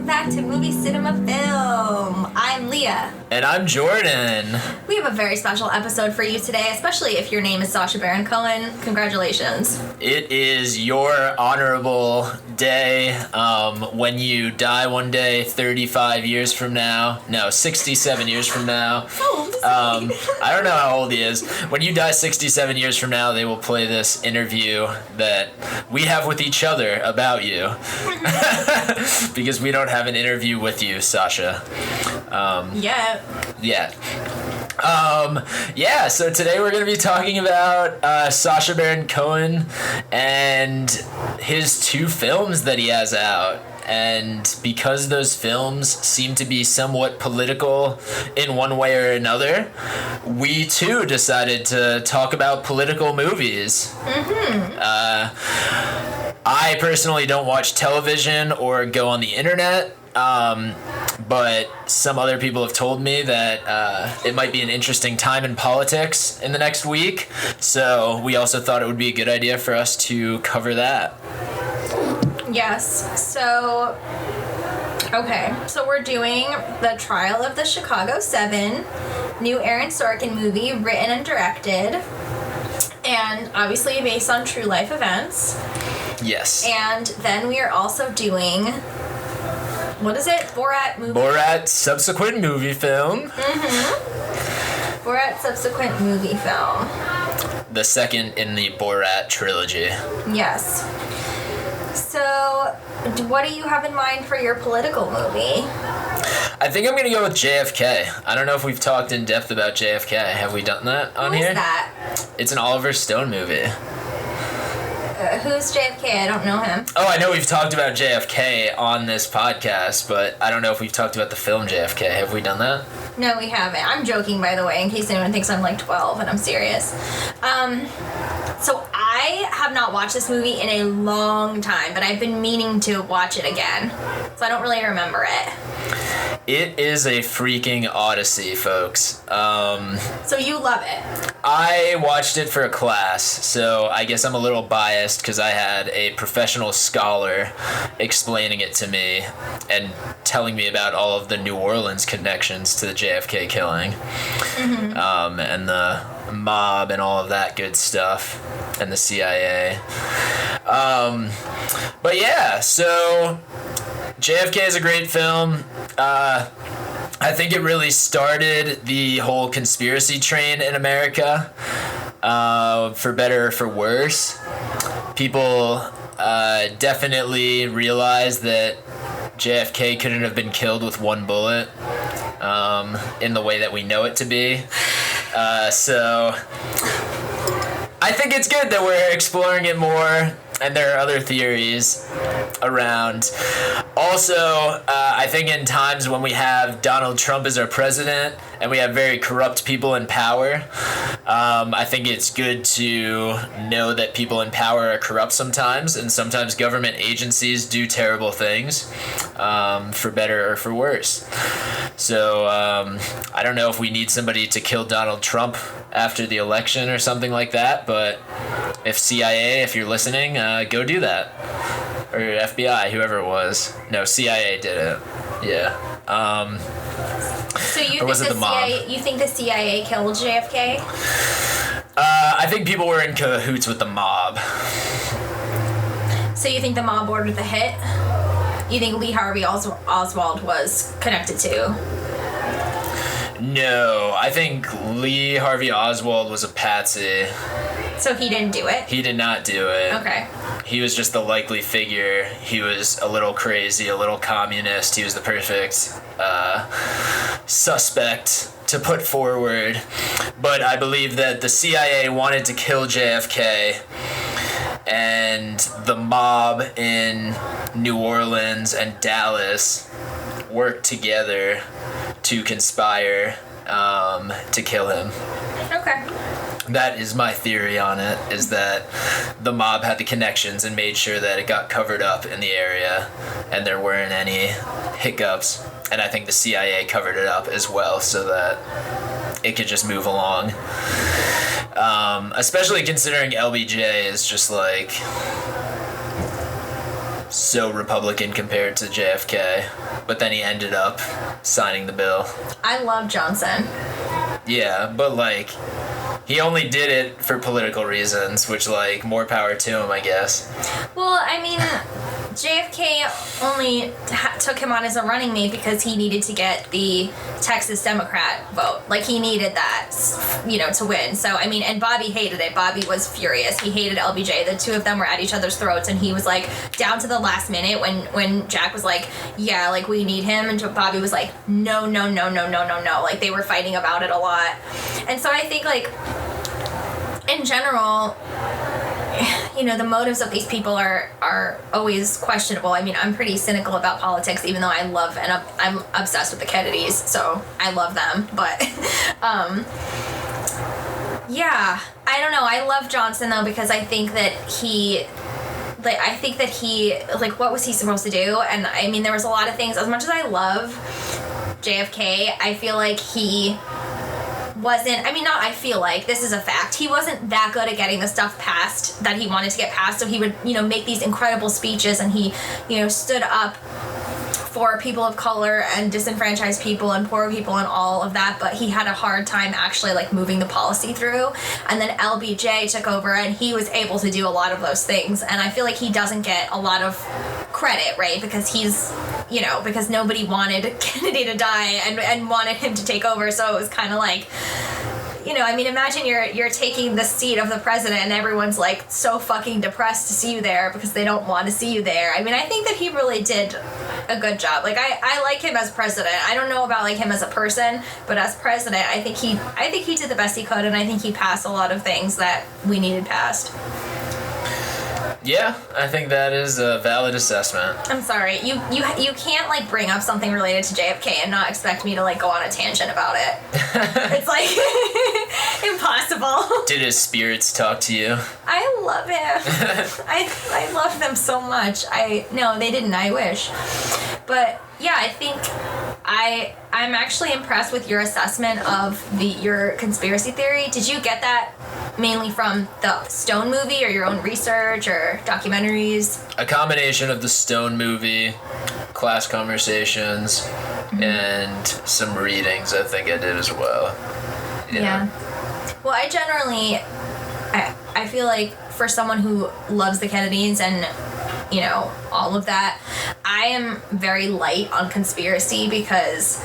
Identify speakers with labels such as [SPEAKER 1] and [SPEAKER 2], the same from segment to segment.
[SPEAKER 1] back to Movie Cinema Film. I'm Leah.
[SPEAKER 2] And I'm Jordan.
[SPEAKER 1] We have a very special episode for you today, especially if your name is Sacha Baron Cohen. Congratulations.
[SPEAKER 2] It is your honorable day when you die one day 35 years from now. No, 67 years from now. I don't know how old he is. When you die 67 years from now, they will play this interview that we have with each other about you. Because we don't have an interview with you, Sacha.
[SPEAKER 1] Yeah.
[SPEAKER 2] So today we're going to be talking about Sacha Baron Cohen and his two films that he has out. And because those films seem to be somewhat political in one way or another, we too decided to talk about political movies. I personally don't watch television or go on the internet. But some other people have told me that it might be an interesting time in politics in the next week. So we also thought it would be a good idea for us to cover that.
[SPEAKER 1] Yes. So we're doing The Trial of the Chicago 7, new Aaron Sorkin movie, written and directed, and obviously based on true life events.
[SPEAKER 2] Yes.
[SPEAKER 1] And then we are also doing... what is it? Borat movie?
[SPEAKER 2] Borat subsequent movie film.
[SPEAKER 1] Borat subsequent movie film.
[SPEAKER 2] The second in the Borat trilogy.
[SPEAKER 1] Yes. So, what do you have in mind for your political movie?
[SPEAKER 2] I think I'm going to go with JFK. I don't know if we've talked in depth about JFK. Have we done that on here?
[SPEAKER 1] Who is that?
[SPEAKER 2] It's an Oliver Stone movie.
[SPEAKER 1] Who's JFK? I don't know him.
[SPEAKER 2] Oh, I know we've talked about JFK on this podcast, but I don't know if we've talked about the film JFK. Have we done that?
[SPEAKER 1] No, we haven't. I'm joking, by the way, in case anyone thinks I'm like 12 and I'm serious. So I have not watched this movie in a long time, but I've been meaning to watch it again. So I don't really remember it.
[SPEAKER 2] It is a freaking odyssey, folks.
[SPEAKER 1] So you love it?
[SPEAKER 2] I watched it for a class, so I guess I'm a little biased because I had a professional scholar explaining it to me and telling me about all of the New Orleans connections to the JFK killing. And the mob and all of that good stuff, and the CIA. But yeah, so JFK is a great film. I think it really started the whole conspiracy train in America, for better or for worse. People definitely realized that JFK couldn't have been killed with one bullet in the way that we know it to be. So I think it's good that we're exploring it more, and there are other theories around. Also, I think in times when we have Donald Trump as our president and we have very corrupt people in power, I think it's good to know that people in power are corrupt sometimes, and sometimes government agencies do terrible things, for better or for worse. So I don't know if we need somebody to kill Donald Trump after the election or something like that, but if CIA, if you're listening, go do that. Or FBI, whoever it was. No, CIA did it. Yeah.
[SPEAKER 1] So you think the CIA killed JFK?
[SPEAKER 2] I think people were in cahoots with the mob.
[SPEAKER 1] So you think the mob ordered the hit? You think Lee Harvey Oswald was connected to?
[SPEAKER 2] No, I think Lee Harvey Oswald was a patsy.
[SPEAKER 1] So he didn't do it?
[SPEAKER 2] He did not do it.
[SPEAKER 1] Okay.
[SPEAKER 2] He was just the likely figure. He was a little crazy, a little communist. He was the perfect suspect to put forward. But I believe that the CIA wanted to kill JFK, and the mob in New Orleans and Dallas worked together to conspire to kill him.
[SPEAKER 1] Okay.
[SPEAKER 2] That is my theory on it, is that the mob had the connections and made sure that it got covered up in the area and there weren't any hiccups. And I think the CIA covered it up as well so that it could just move along. Especially considering LBJ is just like so Republican compared to JFK, but then he ended up signing the bill.
[SPEAKER 1] I love Johnson.
[SPEAKER 2] Yeah, but like, he only did it for political reasons, which, like, more power to him, I guess.
[SPEAKER 1] Well, I mean, JFK only took him on as a running mate because he needed to get the Texas Democrat vote. Like, he needed that, to win. So, I mean, and Bobby hated it. Bobby was furious. He hated LBJ. The two of them were at each other's throats, and he was, like, down to the last minute when Jack was like, yeah, like, we need him, and Bobby was like, no. Like, they were fighting about it a lot. And so I think, like, in general, the motives of these people are always questionable. I mean, I'm pretty cynical about politics, even though I love and I'm obsessed with the Kennedys, so I love them. But, yeah, I don't know. I love Johnson, though, because I think that he, what was he supposed to do? And, I mean, there was a lot of things. As much as I love JFK, I feel like he wasn't, this is a fact, he wasn't that good at getting the stuff passed that he wanted to get passed, so he would, make these incredible speeches, and he, stood up for people of color and disenfranchised people and poor people and all of that, but he had a hard time actually, like, moving the policy through, and then LBJ took over, and he was able to do a lot of those things, and I feel like he doesn't get a lot of credit, right, because he's, because nobody wanted Kennedy to die and wanted him to take over, so it was kind of like, imagine you're taking the seat of the president and everyone's, like, so fucking depressed to see you there because they don't want to see you there. I mean, I think that he really did a good job. Like, I like him as president. I don't know about, like, him as a person, but as president, I think he did the best he could, and I think he passed a lot of things that we needed passed.
[SPEAKER 2] Yeah, I think that is a valid assessment.
[SPEAKER 1] I'm sorry. You can't, like, bring up something related to JFK and not expect me to, like, go on a tangent about it. It's, like, impossible.
[SPEAKER 2] Did his spirits talk to you?
[SPEAKER 1] I love him. I love them so much. No, they didn't. I wish. But, yeah, I think I'm actually impressed with your assessment of your conspiracy theory. Did you get that mainly from the Stone movie or your own research or documentaries?
[SPEAKER 2] A combination of the Stone movie, class conversations, and some readings I think I did as well.
[SPEAKER 1] Yeah. Well, I generally, I feel like for someone who loves the Kennedys and, all of that, I am very light on conspiracy because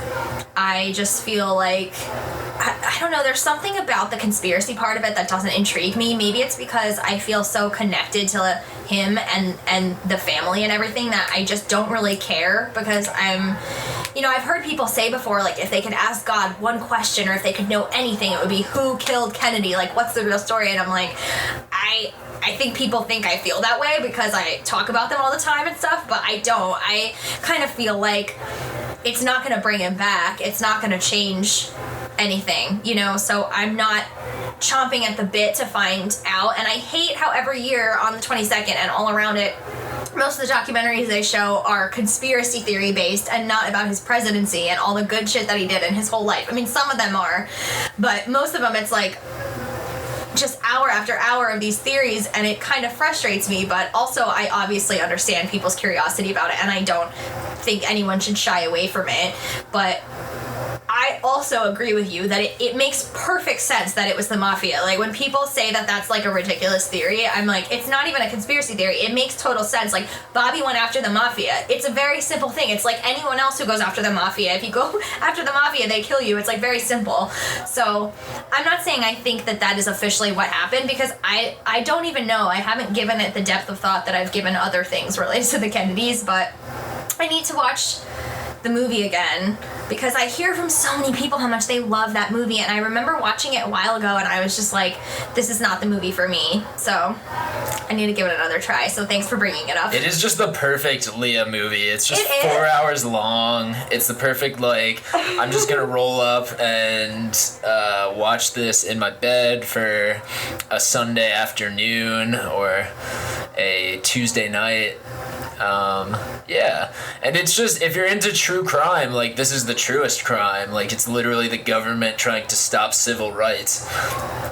[SPEAKER 1] I just feel like, I don't know, there's something about the conspiracy part of it that doesn't intrigue me. Maybe it's because I feel so connected to him and the family and everything that I just don't really care because I've heard people say before, like, if they could ask God one question or if they could know anything, it would be who killed Kennedy, like, what's the real story? And I'm like, I think people think I feel that way because I talk about them all the time and stuff, but I don't. I kind of feel like it's not going to bring him back. It's not going to change anything, so I'm not chomping at the bit to find out. And I hate how every year on the 22nd and all around it, most of the documentaries they show are conspiracy theory based and not about his presidency and all the good shit that he did in his whole life. I mean, some of them are, but most of them it's like just hour after hour of these theories, and it kind of frustrates me, but also I obviously understand people's curiosity about it, and I don't think anyone should shy away from it, but I also agree with you that it makes perfect sense that it was the mafia. Like, when people say that that's, like, a ridiculous theory, I'm like, it's not even a conspiracy theory. It makes total sense. Like, Bobby went after the mafia. It's a very simple thing. It's like anyone else who goes after the mafia. If you go after the mafia, they kill you. It's, like, very simple. So, I'm not saying I think that that is officially what happened, because I don't even know. I haven't given it the depth of thought that I've given other things related to the Kennedys, but I need to watch the movie again because I hear from so many people how much they love that movie, and I remember watching it a while ago and I was just like, this is not the movie for me, so I need to give it another try. So thanks for bringing it up.
[SPEAKER 2] It is just the perfect Lia movie. It's just 4 hours long. It's the perfect, like, I'm just gonna roll up and watch this in my bed for a Sunday afternoon or a Tuesday night. Yeah, and it's just, if you're into true crime, like, this is the truest crime. Like, it's literally the government trying to stop civil rights.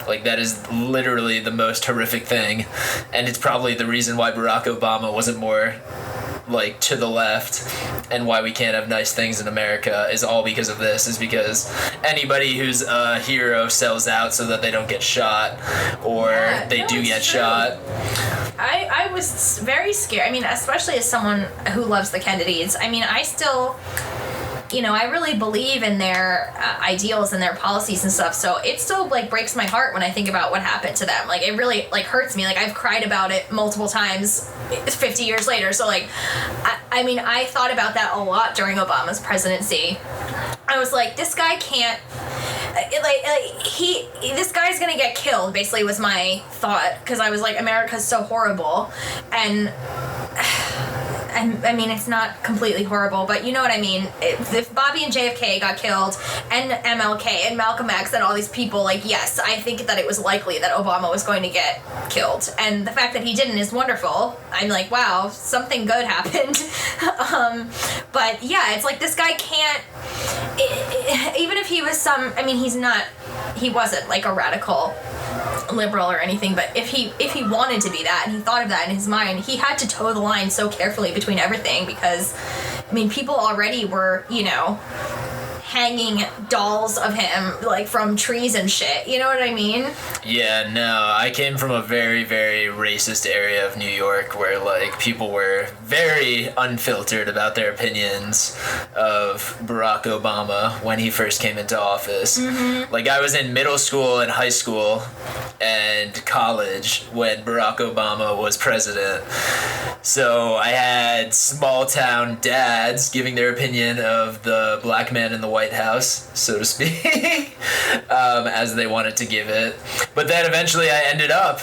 [SPEAKER 2] Like, that is literally the most horrific thing, and it's probably the reason why Barack Obama wasn't more like to the left and why we can't have nice things in America is all because of this, is because anybody who's a hero sells out so that they don't get shot, or they do get shot.
[SPEAKER 1] I was very scared. I mean, especially as someone who loves the Kennedys. I mean, I still, I really believe in their ideals and their policies and stuff. So it still like breaks my heart when I think about what happened to them. Like it really like hurts me. Like I've cried about it multiple times 50 years later. So like, I mean, I thought about that a lot during Obama's presidency. I was like, this guy can't. This guy's gonna get killed, basically was my thought, because I was like, America's so horrible, and I mean, it's not completely horrible, but you know what I mean. If Bobby and JFK got killed, and MLK and Malcolm X and all these people, like, yes, I think that it was likely that Obama was going to get killed, and the fact that he didn't is wonderful. I'm like, wow, something good happened. But yeah, it's like this guy can't. Even if he was he wasn't like a radical liberal or anything, but if he wanted to be that and he thought of that in his mind, he had to toe the line so carefully between everything, because I mean, people already were, hanging dolls of him like from trees and shit, you know what I mean?
[SPEAKER 2] Yeah, no, I came from a very, very racist area of New York where like people were very unfiltered about their opinions of Barack Obama when he first came into office. Mm-hmm. Like I was in middle school and high school and college when Barack Obama was president. So I had small town dads giving their opinion of the black man in the White House, so to speak, as they wanted to give it. But then eventually I ended up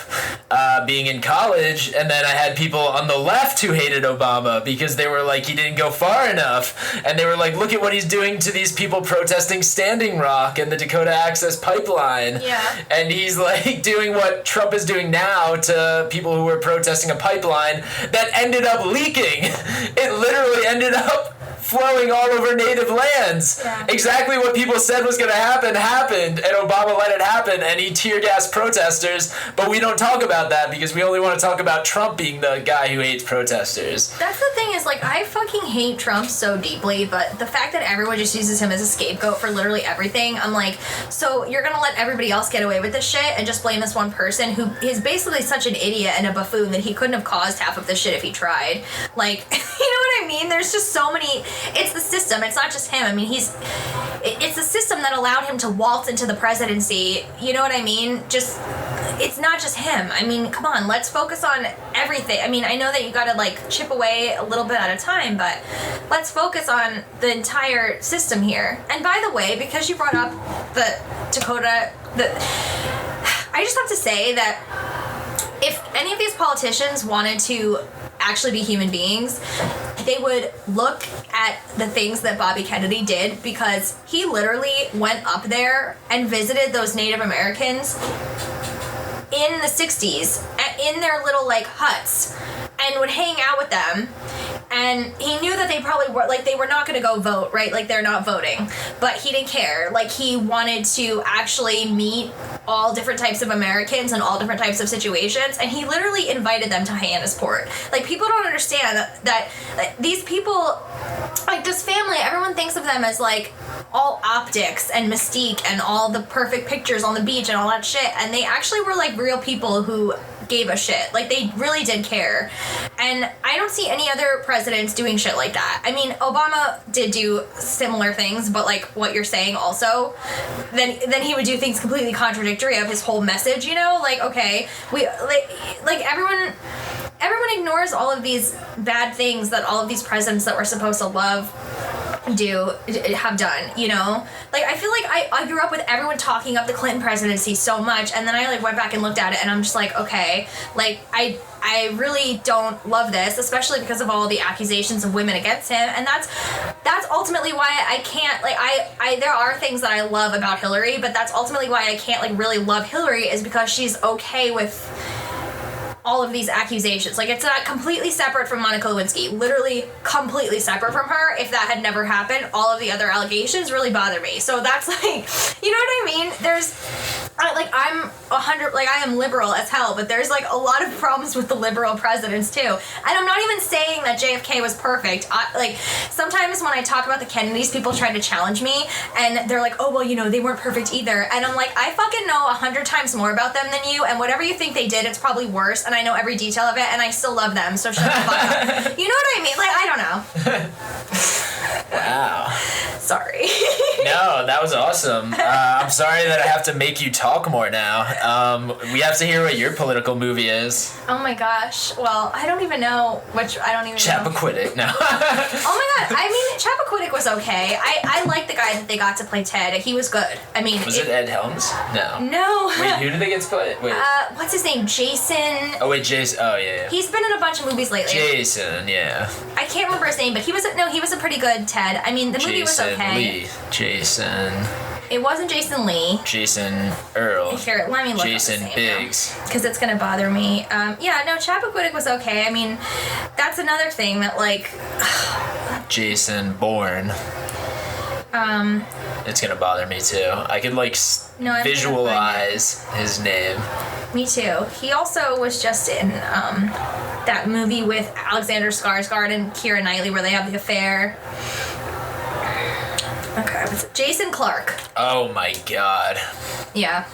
[SPEAKER 2] being in college, and then I had people on the left who hated Obama because they were like, he didn't go far enough. And they were like, look at what he's doing to these people protesting Standing Rock and the Dakota Access Pipeline. Yeah. And he's like doing what Trump is doing now to people who were protesting a pipeline that ended up leaking. It literally ended up flowing all over native lands. Yeah. Exactly what people said was going to happen happened, and Obama let it happen, and he tear-gassed protesters, but we don't talk about that because we only want to talk about Trump being the guy who hates protesters.
[SPEAKER 1] That's the thing is, like, I fucking hate Trump so deeply, but the fact that everyone just uses him as a scapegoat for literally everything, I'm like, so you're going to let everybody else get away with this shit and just blame this one person who is basically such an idiot and a buffoon that he couldn't have caused half of this shit if he tried. Like, you know what I mean? There's just so many. It's the system. It's not just him. I mean, it's the system that allowed him to waltz into the presidency. You know what I mean? Just, it's not just him. I mean, come on, let's focus on everything. I mean, I know that you gotta like chip away a little bit at a time, but let's focus on the entire system here. And by the way, because you brought up the Dakota, I just have to say that if any of these politicians wanted to actually be human beings, they would look at the things that Bobby Kennedy did, because he literally went up there and visited those Native Americans in the 60s in their little like huts and would hang out with them. And he knew that they probably were, like, they were not going to go vote, right? Like, they're not voting. But he didn't care. Like, he wanted to actually meet all different types of Americans and all different types of situations. And he literally invited them to Hyannisport. Like, people don't understand that these people, like, this family, everyone thinks of them as, like, all optics and mystique and all the perfect pictures on the beach and all that shit. And they actually were, like, real people who gave a shit. Like, they really did care. And I don't see any other presidents doing shit like that. I mean, Obama did do similar things, but like what you're saying also, then he would do things completely contradictory of his whole message, you know? Like, okay, we like everyone ignores all of these bad things that all of these presidents that we're supposed to love have done, you know? Like, I feel like I grew up with everyone talking up the Clinton presidency so much, and then I like went back and looked at it and I'm just like, okay, like I really don't love this, especially because of all the accusations of women against him, and that's ultimately why I can't, like, I there are things that I love about Hillary, but that's ultimately why I can't like really love Hillary, is because she's okay with all of these accusations. Like, it's not completely separate from Monica Lewinsky. Literally completely separate from her. If that had never happened, all of the other allegations really bother me. So that's like, you know what I mean? I'm 100, like, I am liberal as hell, but there's, like, a lot of problems with the liberal presidents, too. And I'm not even saying that JFK was perfect. Sometimes when I talk about the Kennedys, people try to challenge me, and they're like, oh, well, you know, they weren't perfect either. And I'm like, I fucking know 100 times more about them than you, and whatever you think they did, it's probably worse, and I know every detail of it, and I still love them, so shut the fuck up. You know what I mean? Like, I don't know.
[SPEAKER 2] Wow.
[SPEAKER 1] Sorry.
[SPEAKER 2] No, that was awesome. I'm sorry that I have to make you talk more now. We have to hear what your political movie is.
[SPEAKER 1] Oh my gosh. Well, I don't even know which. I don't even know.
[SPEAKER 2] Chappaquiddick, no.
[SPEAKER 1] Oh my god. I mean, Chappaquiddick was okay. I like the guy that they got to play Ted. He was good. I mean.
[SPEAKER 2] Was it Ed Helms? No.
[SPEAKER 1] No.
[SPEAKER 2] Wait, who did they get to play? Wait.
[SPEAKER 1] What's his name? Jason.
[SPEAKER 2] Oh wait, Jason. Oh yeah.
[SPEAKER 1] He's been in a bunch of movies lately.
[SPEAKER 2] Jason, yeah.
[SPEAKER 1] I can't remember his name, but he was a pretty good Ted. I mean, the movie was okay.
[SPEAKER 2] Jason.
[SPEAKER 1] It wasn't Jason Lee.
[SPEAKER 2] Jason Earl.
[SPEAKER 1] Here, let me look
[SPEAKER 2] Jason
[SPEAKER 1] up his name
[SPEAKER 2] Biggs.
[SPEAKER 1] because it's gonna bother me. Yeah, no, Chappaquiddick was okay. I mean, that's another thing that like.
[SPEAKER 2] Jason Bourne. It's gonna bother me too. I could like visualize his name.
[SPEAKER 1] Me too. He also was just in that movie with Alexander Skarsgård and Keira Knightley where they have the affair. Okay, what's it? Jason Clarke.
[SPEAKER 2] Oh my god.
[SPEAKER 1] Yeah.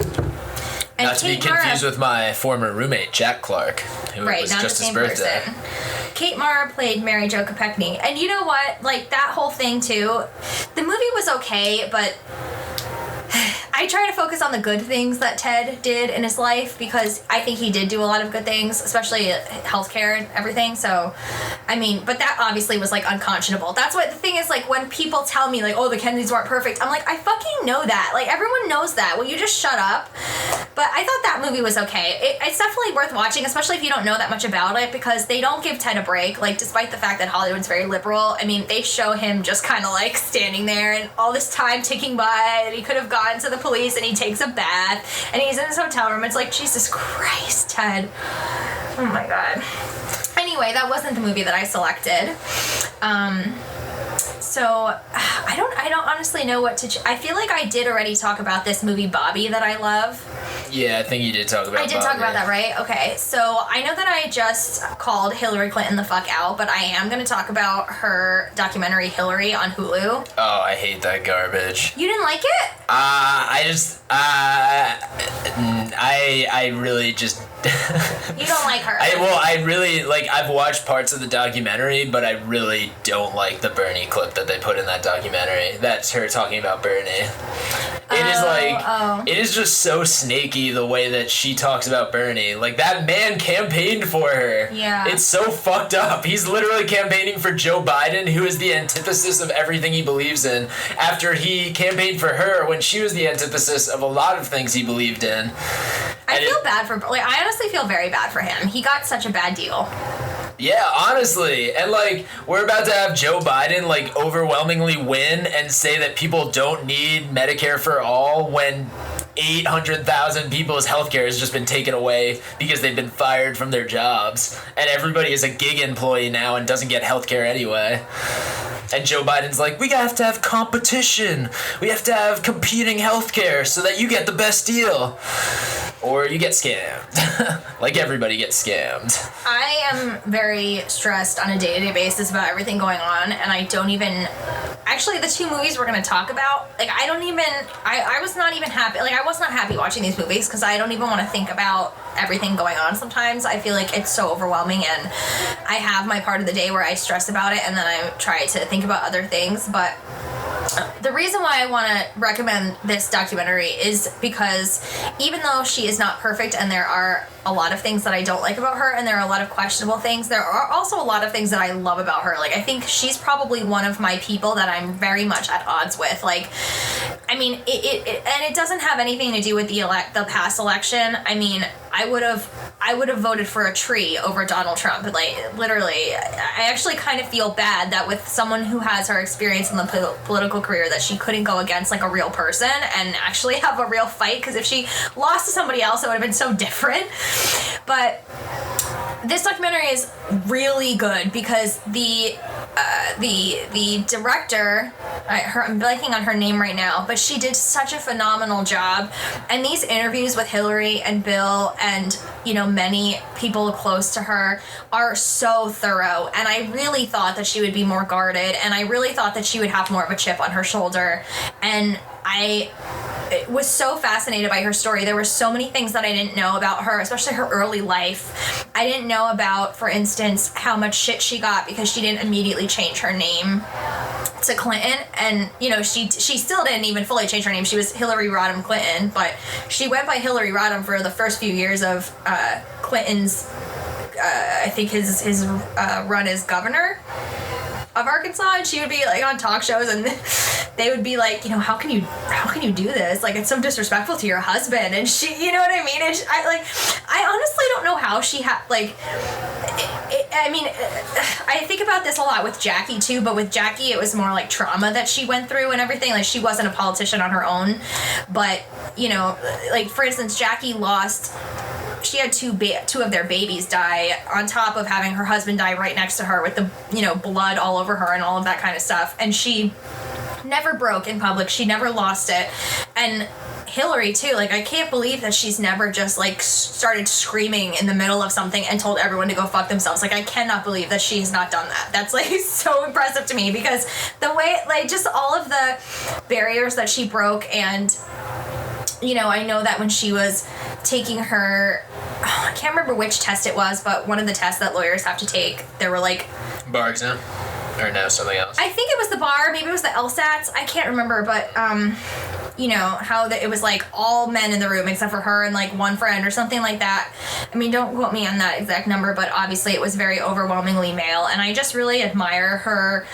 [SPEAKER 1] And
[SPEAKER 2] not to be confused with my former roommate, Jack Clark, who was just his birthday.
[SPEAKER 1] Person. Kate Mara played Mary Jo Kopechne. And you know what? Like, that whole thing, too, the movie was okay, but I try to focus on the good things that Ted did in his life because I think he did do a lot of good things, especially healthcare and everything. So, I mean, but that obviously was like unconscionable. That's what the thing is, like, when people tell me, like, oh, the Kennedys weren't perfect, I'm like, I fucking know that. Like, everyone knows that. Will you just shut up? But I thought that movie was okay. It's definitely worth watching, especially if you don't know that much about it, because they don't give Ted a break. Like, despite the fact that Hollywood's very liberal, I mean, they show him just kind of like standing there and all this time ticking by, and he could have gone to the police, and he takes a bath, and he's in his hotel room. It's like, Jesus Christ, Ted. Oh my god. Anyway, that wasn't the movie that I selected. So I don't honestly know what to. I feel like I did already talk about this movie Bobby that I love.
[SPEAKER 2] Yeah, I think you did talk about.
[SPEAKER 1] I did talk about that, right? Okay, so I know that I just called Hillary Clinton the fuck out, but I am going to talk about her documentary Hillary on Hulu.
[SPEAKER 2] Oh, I hate that garbage.
[SPEAKER 1] You didn't like it?
[SPEAKER 2] I really just.
[SPEAKER 1] You don't like her.
[SPEAKER 2] I really, like, I've watched parts of the documentary, but I really don't like the Bernie clip that they put in that documentary. That's her talking about Bernie. It is just so snaky the way that she talks about Bernie. Like, that man campaigned for her.
[SPEAKER 1] Yeah.
[SPEAKER 2] It's so fucked up. He's literally campaigning for Joe Biden, who is the antithesis of everything he believes in, after he campaigned for her when she was the antithesis of a lot of things he believed in.
[SPEAKER 1] I feel bad for, like, I honestly feel very bad for him. He got such a bad deal.
[SPEAKER 2] Yeah, honestly. And, like, we're about to have Joe Biden, like, overwhelmingly win and say that people don't need Medicare for all when 800,000 people's healthcare has just been taken away because they've been fired from their jobs. And everybody is a gig employee now and doesn't get healthcare anyway. And Joe Biden's like, we have to have competition. We have to have competing healthcare so that you get the best deal. Or you get scammed. Like everybody gets scammed. I
[SPEAKER 1] am very stressed on a day-to-day basis about everything going on, and I don't even... Actually, the two movies we're going to talk about, like, I don't even... I was not even happy. Like, I was not happy watching these movies because I don't even want to think about everything going on sometimes. I feel like it's so overwhelming, and I have my part of the day where I stress about it, and then I try to think about other things, but... The reason why I want to recommend this documentary is because even though she is not perfect and there are a lot of things that I don't like about her and there are a lot of questionable things, there are also a lot of things that I love about her. Like, I think she's probably one of my people that I'm very much at odds with. Like, I mean, it doesn't have anything to do with the past election. I mean, I would have voted for a tree over Donald Trump. Like, literally, I actually kind of feel bad that with someone who has her experience in the political career that she couldn't go against, like, a real person and actually have a real fight, because if she lost to somebody else, it would have been so different. But this documentary is really good because the director, I'm blanking on her name right now, but she did such a phenomenal job. And these interviews with Hillary and Bill and, you know, many people close to her are so thorough. And I really thought that she would be more guarded, and I really thought that she would have more of a chip on her shoulder. And I was so fascinated by her story. There were so many things that I didn't know about her, especially her early life. I didn't know about, for instance, how much shit she got because she didn't immediately change her name to Clinton. And, you know, she still didn't even fully change her name. She was Hillary Rodham Clinton, but she went by Hillary Rodham for the first few years of Clinton's, I think his run as governor of Arkansas. And she would be like on talk shows, and they would be like, you know, how can you do this? Like, it's so disrespectful to your husband. And she, you know what I mean? And I honestly don't know how she had, like, I think about this a lot with Jackie too, but with Jackie it was more like trauma that she went through and everything. Like, she wasn't a politician on her own, but, you know, like, for instance, Jackie she had two of their babies die, on top of having her husband die right next to her with the, you know, blood all over her and all of that kind of stuff. And she never broke in public. She never lost it. And Hillary too, like, I can't believe that she's never just like started screaming in the middle of something and told everyone to go fuck themselves. Like, I cannot believe that she's not done that. That's like so impressive to me, because the way, like, just all of the barriers that she broke. And, you know, I know that when she was taking her, I can't remember which test it was, but one of the tests that lawyers have to take, there were like
[SPEAKER 2] bar exam, or no, something else.
[SPEAKER 1] I think it was the bar, maybe it was the LSATs, I can't remember, but you know, how it was like all men in the room except for her and like one friend or something like that. I mean, don't quote me on that exact number, but obviously it was very overwhelmingly male, and I just really admire her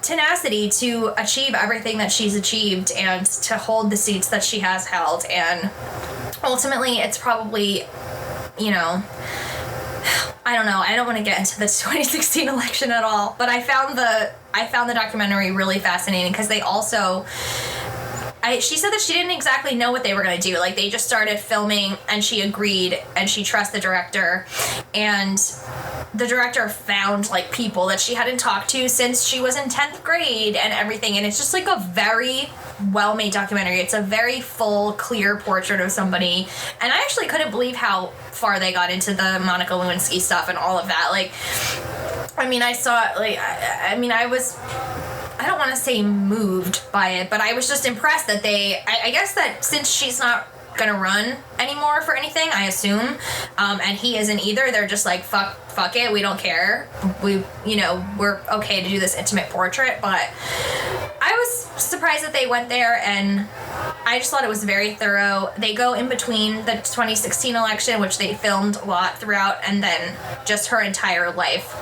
[SPEAKER 1] tenacity to achieve everything that she's achieved and to hold the seats that she has held. And ultimately it's probably, you know, I don't know, I don't want to get into the 2016 election at all, but I found the documentary really fascinating, because they also, she said that she didn't exactly know what they were going to do. Like, they just started filming and she agreed, and she trusts the director, and the director found like people that she hadn't talked to since she was in 10th grade and everything. And it's just like a very well-made documentary. It's a very full, clear portrait of somebody. And I actually couldn't believe how far they got into the Monica Lewinsky stuff and all of that. Like, I mean, I saw, like, I don't want to say moved by it, but I was just impressed that I guess that since she's not gonna run anymore for anything, I assume, and he isn't either, they're just like, fuck it, we don't care, we're okay to do this intimate portrait. But I was surprised that they went there, and I just thought it was very thorough. They go in between the 2016 election, which they filmed a lot throughout, and then just her entire life.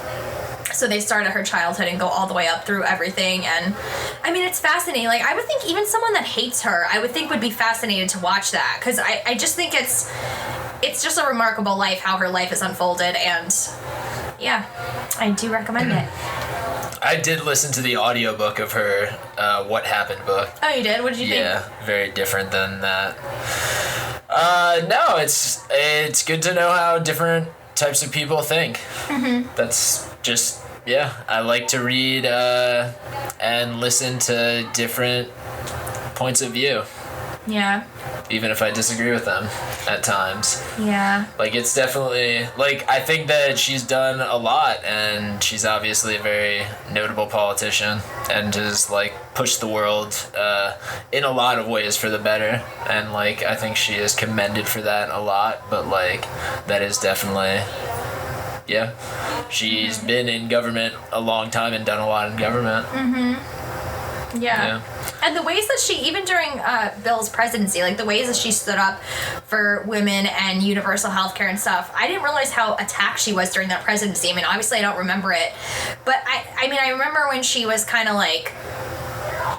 [SPEAKER 1] So they start at her childhood and go all the way up through everything. And I mean, it's fascinating. Like, I would think even someone that hates her, I would think would be fascinated to watch that, because I just think it's just a remarkable life, how her life is unfolded. And yeah, I do recommend it.
[SPEAKER 2] I did listen to the audiobook of her What Happened book.
[SPEAKER 1] Oh, you did? What did you think?
[SPEAKER 2] Yeah, very different than that. No, it's good to know how different types of people think. Mm-hmm. That's just, yeah, I like to read and listen to different points of view.
[SPEAKER 1] Yeah.
[SPEAKER 2] Even if I disagree with them at times.
[SPEAKER 1] Yeah.
[SPEAKER 2] Like, it's definitely, like, I think that she's done a lot, and she's obviously a very notable politician and has, like, pushed the world in a lot of ways for the better. And, like, I think she is commended for that a lot, but, like, that is definitely, yeah. She's been in government a long time and done a lot in government.
[SPEAKER 1] Mm-hmm. Yeah. And the ways that she, even during Bill's presidency, like the ways that she stood up for women and universal health care and stuff, I didn't realize how attacked she was during that presidency. I mean, obviously I don't remember it, but I mean, I remember when she was kind of like,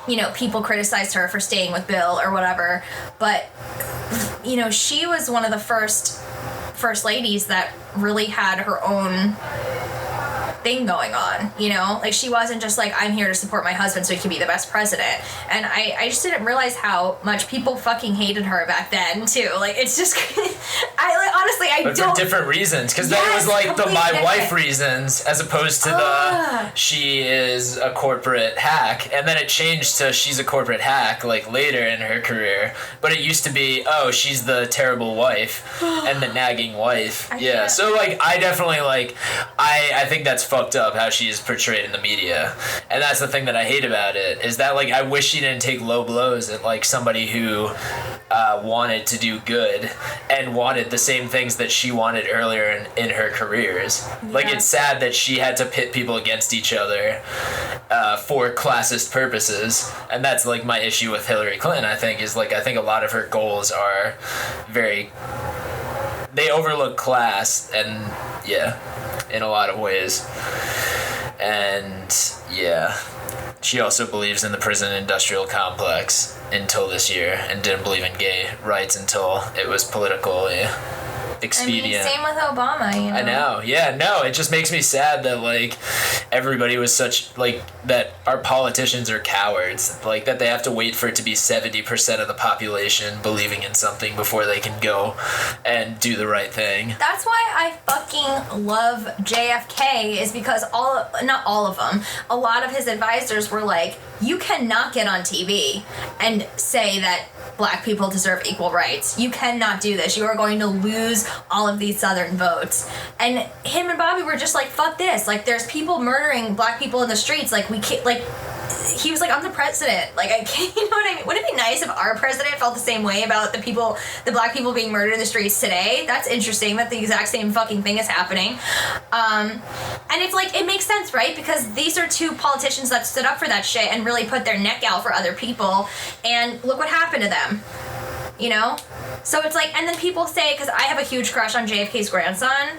[SPEAKER 1] you know, people criticized her for staying with Bill or whatever, but, you know, she was one of the first ladies that really had her own thing going on, you know? Like, she wasn't just like, I'm here to support my husband so he can be the best president. And I just didn't realize how much people fucking hated her back then, too. Like, it's just, honestly, I
[SPEAKER 2] but
[SPEAKER 1] don't.
[SPEAKER 2] for different reasons, because then it was like the my
[SPEAKER 1] completely
[SPEAKER 2] wife
[SPEAKER 1] different.
[SPEAKER 2] reasons, as opposed to the she is a corporate hack, and then it changed to she's a corporate hack like later in her career. But it used to be, oh, she's the terrible wife and the nagging wife. Yeah, so like I definitely like I think that's fucked up how she is portrayed in the media, and that's the thing that I hate about it, is that like I wish she didn't take low blows at like somebody who wanted to do good and wanted the same things that she wanted earlier in her careers. Yeah. Like, it's sad that she had to pit people against each other for classist purposes, and that's like my issue with Hillary Clinton. I think a lot of her goals are they overlook class, and yeah, in a lot of ways. And yeah, she also believes in the prison industrial complex until this year, and didn't believe in gay rights until it was politically expedient.
[SPEAKER 1] I mean, same with Obama, you know.
[SPEAKER 2] I know. Yeah, no, it just makes me sad that like everybody was such like that our politicians are cowards, like that they have to wait for it to be 70% of the population believing in something before they can go and do the right thing.
[SPEAKER 1] That's why I fucking love JFK, is because not all of them, a lot of his advisors were like, you cannot get on TV and say that black people deserve equal rights. You cannot do this. You are going to lose all of these Southern votes. And him and Bobby were just like, fuck this. Like, there's people murdering black people in the streets. Like, we can't, like, he was like, I'm the president. Like, I can't, you know what I mean? Wouldn't it be nice if our president felt the same way about the black people being murdered in the streets today? That's interesting that the exact same fucking thing is happening. And it's like, it makes sense, right? Because these are two politicians that stood up for that shit and really put their neck out for other people. And look what happened to them. You know? So it's like, and then people say, because I have a huge crush on JFK's grandson,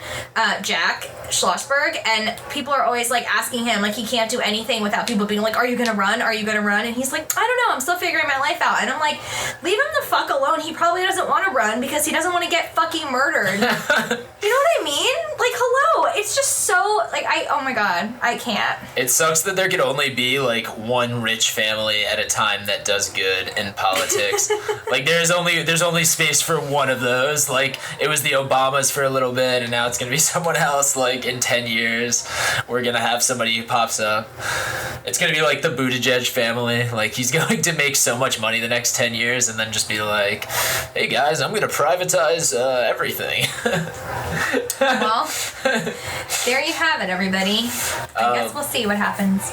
[SPEAKER 1] Jack Schlossberg, and people are always like asking him, like, he can't do anything without people being like, are you gonna run? Are you gonna run? And he's like, I don't know, I'm still figuring my life out. And I'm like, leave him the fuck alone. He probably doesn't want to run because he doesn't want to get fucking murdered. You know what I mean? Like, hello. It's just so, like, oh my god, I can't.
[SPEAKER 2] It sucks that there could only be like one rich family at a time that does good in politics. Like, there's only space for one of those. Like, it was the Obamas for a little bit, and now it's gonna be someone else. Like, in 10 years we're gonna have somebody who pops up. It's gonna be like the Buttigieg family. Like, he's going to make so much money the next 10 years and then just be like, hey guys, I'm gonna privatize everything.
[SPEAKER 1] Well, there you have it, everybody. I guess we'll see what happens.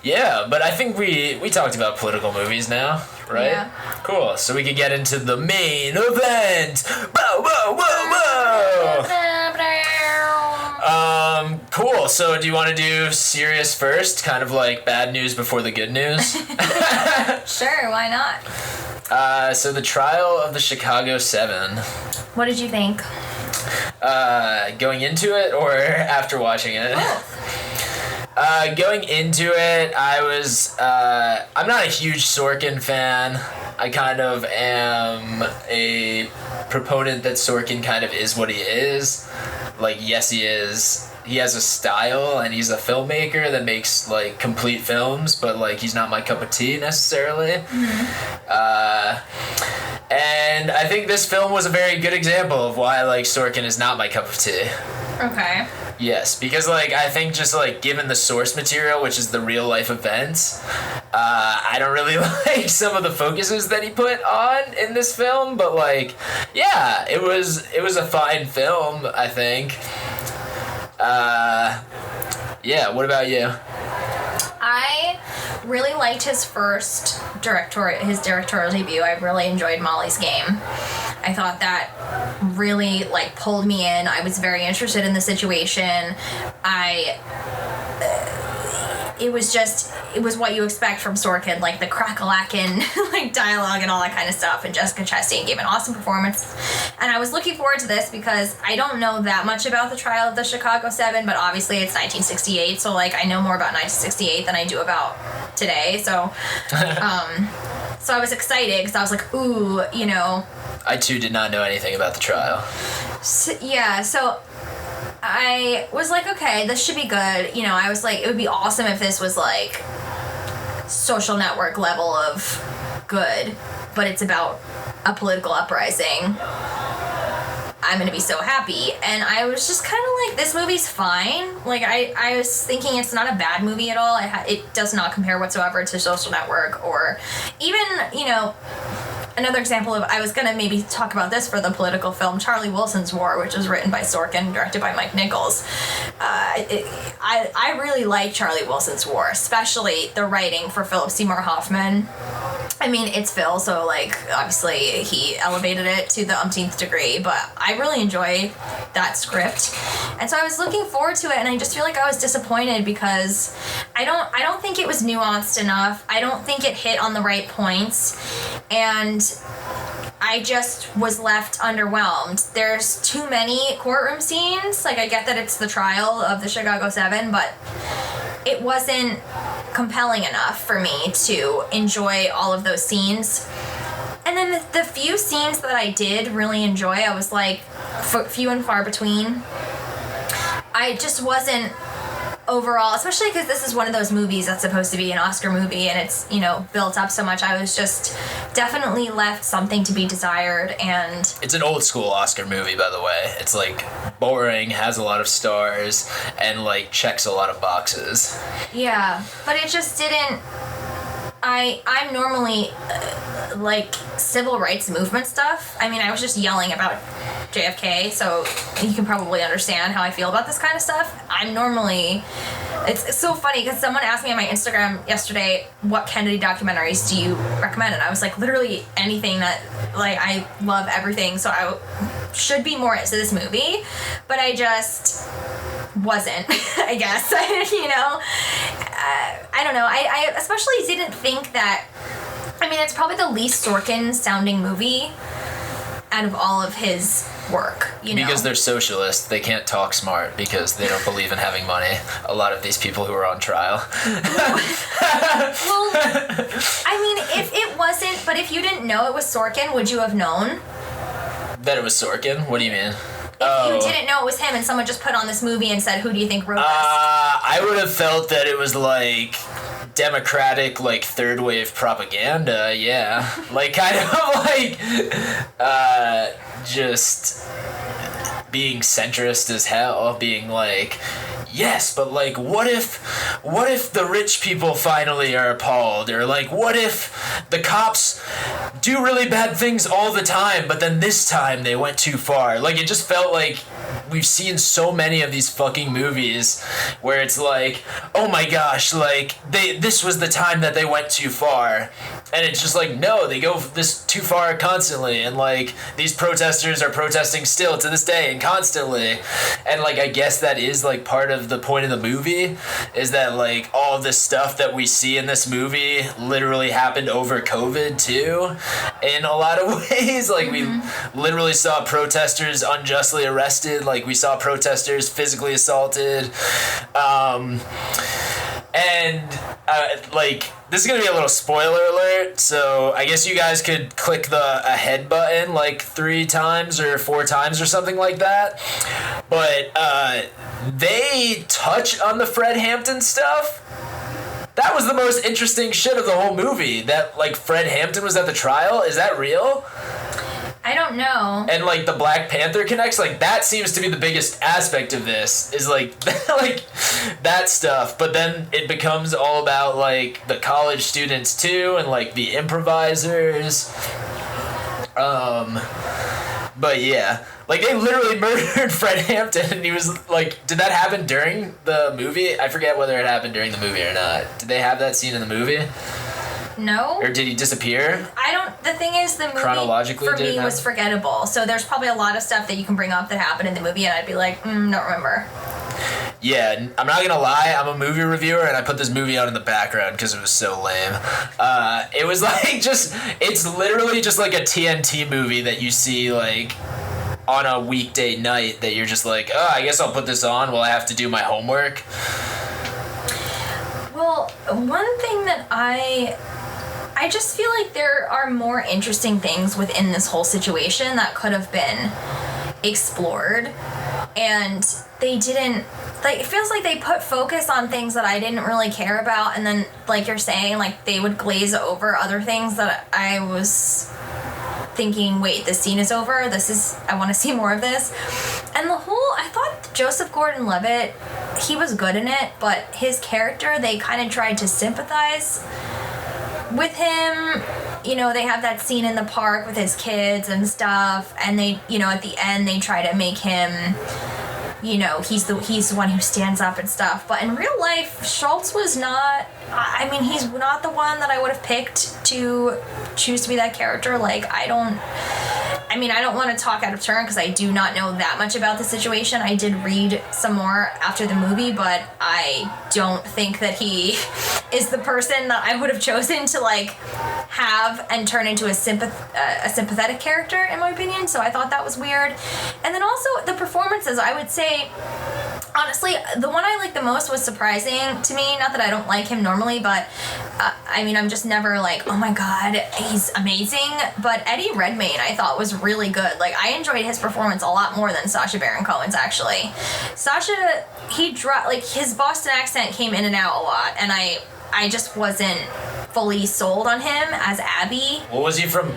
[SPEAKER 2] Yeah, but I think we talked about political movies now, right?
[SPEAKER 1] Yeah.
[SPEAKER 2] Cool. So we could get into the main event. Whoa, whoa, whoa, whoa. Cool. So do you want to do serious first? Kind of like bad news before the good news?
[SPEAKER 1] Sure, why not?
[SPEAKER 2] So the trial of the Chicago 7.
[SPEAKER 1] What did you think?
[SPEAKER 2] Going into it or after watching it?
[SPEAKER 1] Oh.
[SPEAKER 2] Going into it, I was, I'm not a huge Sorkin fan. I kind of am a proponent that Sorkin kind of is what he is. Like, yes, he is. He has a style, and he's a filmmaker that makes, like, complete films, but, like, he's not my cup of tea, necessarily. Mm-hmm. And I think this film was a very good example of why, like, Sorkin is not my cup of tea.
[SPEAKER 1] Okay.
[SPEAKER 2] Yes, because, like, I think just, like, given the source material, which is the real-life events, I don't really like some of the focuses that he put on in this film, but, like, yeah, it was a fine film, I think. Yeah, what about you?
[SPEAKER 1] I really liked his first directorial debut. I really enjoyed Molly's Game. I thought that really, like, pulled me in. I was very interested in the situation. It was what you expect from Sorkin, like the crack-a-lackin', like, dialogue and all that kind of stuff, and Jessica Chastain gave an awesome performance. And I was looking forward to this because I don't know that much about the trial of the Chicago 7, but obviously it's 1968, so, like, I know more about 1968 than I do about today, so, so I was excited because I was like, ooh, you know.
[SPEAKER 2] I, too, did not know anything about the trial.
[SPEAKER 1] So I was like, okay, this should be good. You know, I was like, it would be awesome if this was like Social Network level of good, but it's about a political uprising. I'm gonna be so happy. And I was just kind of like, this movie's fine. Like, I was thinking it's not a bad movie at all. It does not compare whatsoever to Social Network, or even, another example of, I was gonna maybe talk about this for the political film Charlie Wilson's War, which was written by Sorkin, directed by Mike Nichols. I really like Charlie Wilson's War, especially the writing for Philip Seymour Hoffman. I mean, it's Phil, so, like, obviously he elevated it to the umpteenth degree, but I really enjoy that script. And so I was looking forward to it, and I just feel like I was disappointed because I don't think it was nuanced enough. I don't think it hit on the right points, and I just was left underwhelmed. There's too many courtroom scenes. Like, I get that it's the trial of the Chicago 7, but it wasn't compelling enough for me to enjoy all of those scenes. And then the few scenes that I did really enjoy, I was like, few and far between. I just wasn't overall, especially because this is one of those movies that's supposed to be an Oscar movie, and it's, built up so much. I was just definitely left something to be desired. And
[SPEAKER 2] it's an old school Oscar movie, by the way. It's like boring, has a lot of stars, and like checks a lot of boxes.
[SPEAKER 1] Yeah, but it just didn't. I'm normally like civil rights movement stuff. I mean, I was just yelling about JFK, so you can probably understand how I feel about this kind of stuff. I'm normally... It's so funny because someone asked me on my Instagram yesterday, what Kennedy documentaries do you recommend? And I was like, literally anything that, like, I love everything, so I should be more into this movie, but I just wasn't, I guess. I don't know. I especially didn't think that... I mean, it's probably the least Sorkin sounding movie out of all of his work,
[SPEAKER 2] Because they're socialists, they can't talk smart because they don't believe in having money. A lot of these people who are on trial.
[SPEAKER 1] Well, I mean, if it wasn't, but if you didn't know it was Sorkin, would you have known?
[SPEAKER 2] That it was Sorkin? What do you mean?
[SPEAKER 1] If you didn't know it was him and someone just put on this movie and said, who do you think wrote this?
[SPEAKER 2] I would have felt that it was like Democratic, like third wave propaganda, yeah. Like kind of like just being centrist as hell, being like, yes, but like what if the rich people finally are appalled, or like what if the cops do really bad things all the time, but then this time they went too far. Like, it just felt like we've seen so many of these fucking movies where it's like, oh my gosh, like this was the time that they went too far, and it's just like, no, they go this too far constantly, and like these protesters are protesting still to this day and constantly, and like I guess that is like part of the point of the movie, is that like all of this stuff that we see in this movie literally happened over COVID too, in a lot of ways. Like we literally saw protesters unjustly arrested, like we saw protesters physically assaulted, and like this is gonna be a little spoiler alert, so I guess you guys could click the ahead button like 3 times or 4 times or something like that. But they touch on the Fred Hampton stuff. That was the most interesting shit of the whole movie. That like Fred Hampton was at the trial. Is that real?
[SPEAKER 1] I don't know.
[SPEAKER 2] And like the Black Panther connects, like that seems to be the biggest aspect of this, is like like that stuff. But then it becomes all about like the college students too, and like the improvisers. But yeah, like they literally murdered Fred Hampton, and he was like, did that happen during the movie? I forget whether it happened during the movie or not. Did they have that scene in the movie?
[SPEAKER 1] No.
[SPEAKER 2] Or did he disappear?
[SPEAKER 1] The thing is, the movie
[SPEAKER 2] chronologically
[SPEAKER 1] for me was forgettable. So there's probably a lot of stuff that you can bring up that happened in the movie, and I'd be like, don't remember.
[SPEAKER 2] Yeah, I'm not gonna lie, I'm a movie reviewer, and I put this movie on in the background because it was so lame. It was like it's literally just like a TNT movie that you see like on a weekday night that you're just like, oh, I guess I'll put this on while I have to do my homework.
[SPEAKER 1] Well, one thing that I just feel like there are more interesting things within this whole situation that could have been explored, and they didn't. Like, it feels like they put focus on things that I didn't really care about, and then, like you're saying, like they would glaze over other things that I was thinking, wait, this scene is over. I want to see more of this. And I thought Joseph Gordon-Levitt, he was good in it, but his character, they kind of tried to sympathize with him. They have that scene in the park with his kids and stuff, and they, at the end, they try to make him, he's the one who stands up and stuff. But in real life, Schultz was not, he's not the one that I would have picked to choose to be that character. Like, I don't want to talk out of turn because I do not know that much about the situation. I did read some more after the movie, but I don't think that he is the person that I would have chosen to, like, have and turn into a sympathetic character, in my opinion. So I thought that was weird. And then also the performances, I would say, honestly, the one I liked the most was Surprising to me. Not that I don't like him normally, but I'm just never like, oh my god, he's amazing. But Eddie Redmayne, I thought, was really good. Like, I enjoyed his performance a lot more than Sacha Baron Cohen's, actually. Sacha, his Boston accent came in and out a lot, and I just wasn't fully sold on him as Abby.
[SPEAKER 2] Well, was he from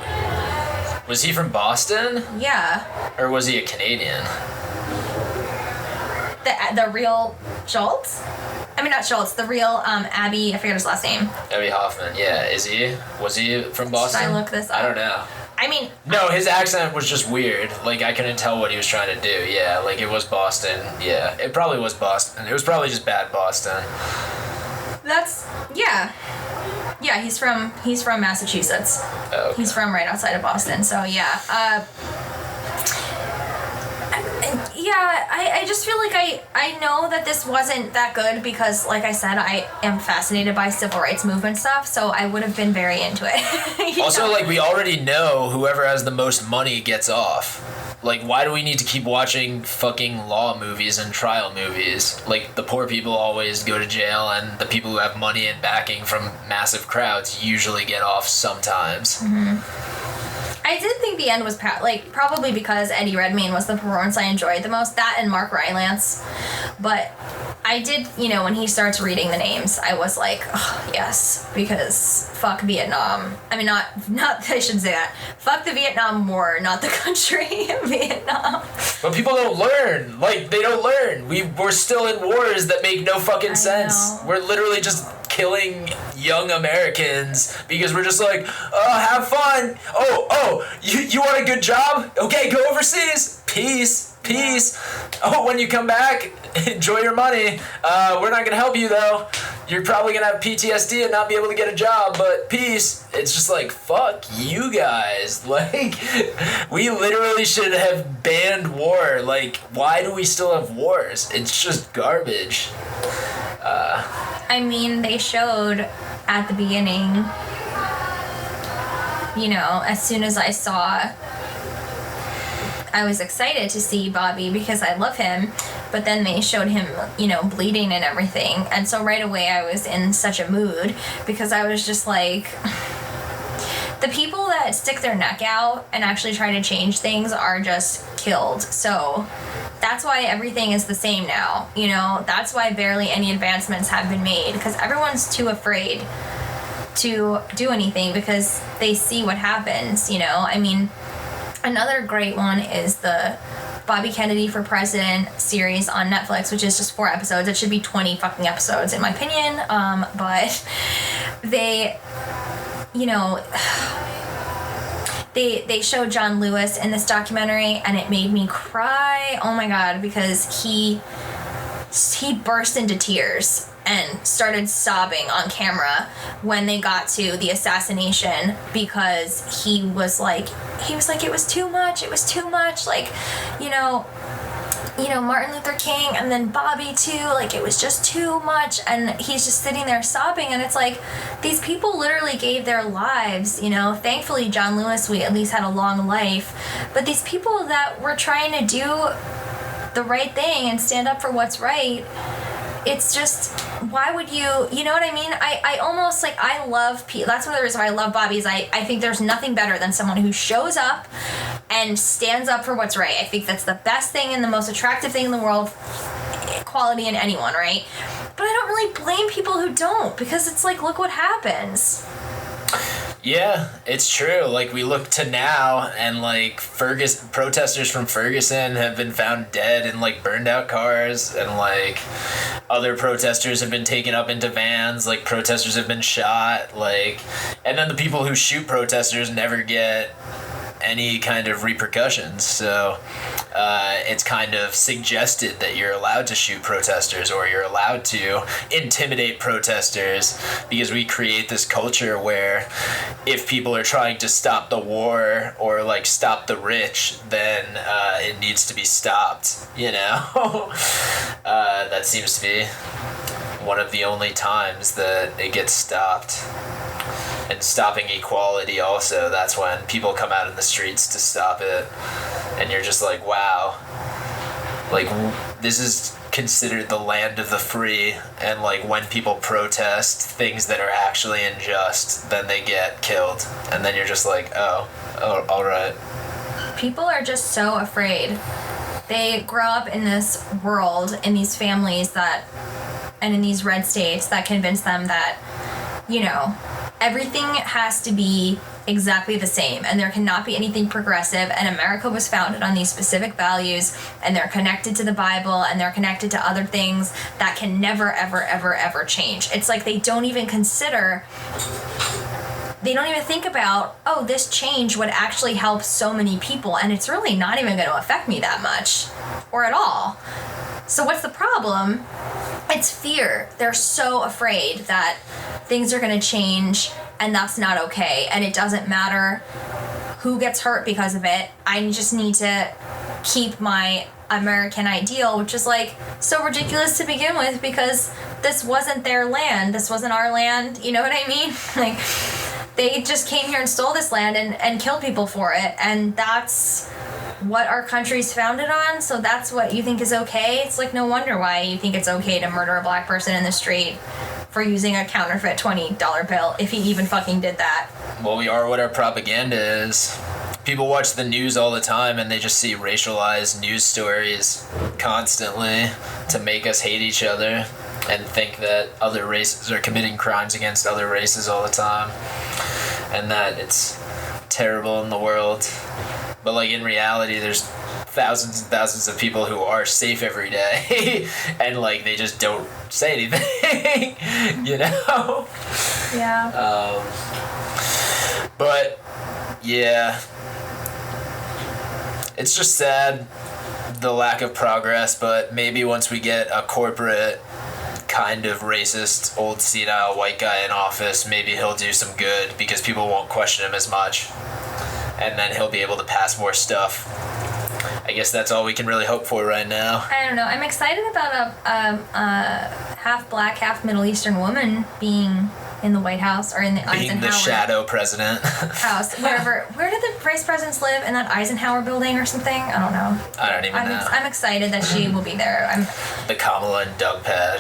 [SPEAKER 2] Boston?
[SPEAKER 1] Yeah.
[SPEAKER 2] Or was he a Canadian?
[SPEAKER 1] The real Schultz? Not Schultz, the real Abby, I forget his last name.
[SPEAKER 2] Abby Hoffman, yeah. Was he from Boston?
[SPEAKER 1] Should I look this up?
[SPEAKER 2] I don't know. No, his accent was just weird. Like, I couldn't tell what he was trying to do. Yeah, like, it was Boston. Yeah, it probably was Boston. It was probably just bad Boston.
[SPEAKER 1] Yeah, he's from Massachusetts.
[SPEAKER 2] Oh, okay.
[SPEAKER 1] He's from right outside of Boston, so yeah. I just feel like I know that this wasn't that good because, like I said, I am fascinated by civil rights movement stuff, so I would have been very into it.
[SPEAKER 2] Also, like, we already know whoever has the most money gets off. Like, why do we need to keep watching fucking law movies and trial movies? Like, the poor people always go to jail, and the people who have money and backing from massive crowds usually get off sometimes.
[SPEAKER 1] Mm-hmm. I did think the end was probably because Eddie Redmayne was the performance I enjoyed the most. That and Mark Rylance. But I did, when he starts reading the names, I was like, oh, yes, because fuck Vietnam. I shouldn't say that. Fuck the Vietnam War, not the country Vietnam.
[SPEAKER 2] But people don't learn. Like, they don't learn. We're still in wars that make no fucking sense. We're literally just killing young Americans because we're just like, oh, have fun. You want a good job? Okay, go overseas. Peace. Oh, when you come back, enjoy your money. We're not gonna help you though. You're probably gonna have PTSD and not be able to get a job, but peace. It's just like, fuck you guys. Like, we literally should have banned war. Like, why do we still have wars? It's just garbage.
[SPEAKER 1] They showed at the beginning, as soon as I saw, I was excited to see Bobby because I love him, but then they showed him, bleeding and everything, and so right away I was in such a mood because I was just like, the people that stick their neck out and actually try to change things are just killed. So that's why everything is the same now, that's why barely any advancements have been made, because everyone's too afraid to do anything because they see what happens, Another great one is the Bobby Kennedy for President series on Netflix, which is just 4 episodes. It should be 20 fucking episodes in my opinion, but they, they showed John Lewis in this documentary, and it made me cry, oh my god, because he burst into tears and started sobbing on camera when they got to the assassination because he was like it was too much, like, Martin Luther King and then Bobby too, like, it was just too much, and he's just sitting there sobbing, and it's like, these people literally gave their lives, thankfully John Lewis, we at least had a long life, but these people that were trying to do the right thing and stand up for what's right, it's just, why would you know what I mean? I almost, like, I love that's one of the reasons why I love Bobby, is I think there's nothing better than someone who shows up and stands up for what's right. I think that's the best thing and the most attractive thing in the world, quality in anyone, right? But I don't really blame people who don't, because it's like, look what happens.
[SPEAKER 2] Yeah, it's true. Like, we look to now, and like protesters from Ferguson have been found dead in like burned out cars, and like other protesters have been taken up into vans. Like, protesters have been shot. Like, and then the people who shoot protesters never get any kind of repercussions. So it's kind of suggested that you're allowed to shoot protesters, or you're allowed to intimidate protesters, because we create this culture where if people are trying to stop the war or like stop the rich, then it needs to be stopped, you know? That seems to be one of the only times that it gets stopped. And stopping equality also, that's when people come out in the streets to stop it. And you're just like, wow. Like, this is considered the land of the free. And like, when people protest things that are actually unjust, then they get killed. And then you're just like, oh, all right.
[SPEAKER 1] People are just so afraid. They grow up in this world, in these families that, and in these red states that convince them that, you know, everything has to be exactly the same, and there cannot be anything progressive, and America was founded on these specific values, and they're connected to the Bible, and they're connected to other things that can never, ever, ever, ever change. It's like they don't even think about, oh, this change would actually help so many people, and it's really not even going to affect me that much, or at all. So what's the problem? It's fear. They're so afraid that things are going to change and that's not okay. And it doesn't matter who gets hurt because of it. I just need to keep my American ideal, which is like so ridiculous to begin with, because this wasn't their land. This wasn't our land. You know what I mean? Like, they just came here and stole this land and killed people for it. And that's what our country's founded on, so that's what you think is okay. It's like, no wonder why you think it's okay to murder a black person in the street for using a counterfeit $20 bill, if he even fucking did that.
[SPEAKER 2] Well, we are what our propaganda is. People watch the news all the time and they just see racialized news stories constantly to make us hate each other and think that other races are committing crimes against other races all the time, and that it's terrible in the world. But like, in reality, there's thousands and thousands of people who are safe every day and like they just don't say anything. You know?
[SPEAKER 1] Yeah.
[SPEAKER 2] But yeah, it's just sad, the lack of progress. But maybe once we get a corporate kind of racist old senile white guy in office, maybe he'll do some good, because people won't question him as much. And then he'll be able to pass more stuff. I guess that's all we can really hope for right now.
[SPEAKER 1] I don't know. I'm excited about a half black, half Middle Eastern woman being in the White House, or in the Eisenhower.
[SPEAKER 2] Being the shadow president.
[SPEAKER 1] House. Wherever. Where did the vice presidents live? In that Eisenhower building or something? I don't know.
[SPEAKER 2] I don't even know.
[SPEAKER 1] I'm excited that she will be there.
[SPEAKER 2] The Kamala and Doug pad.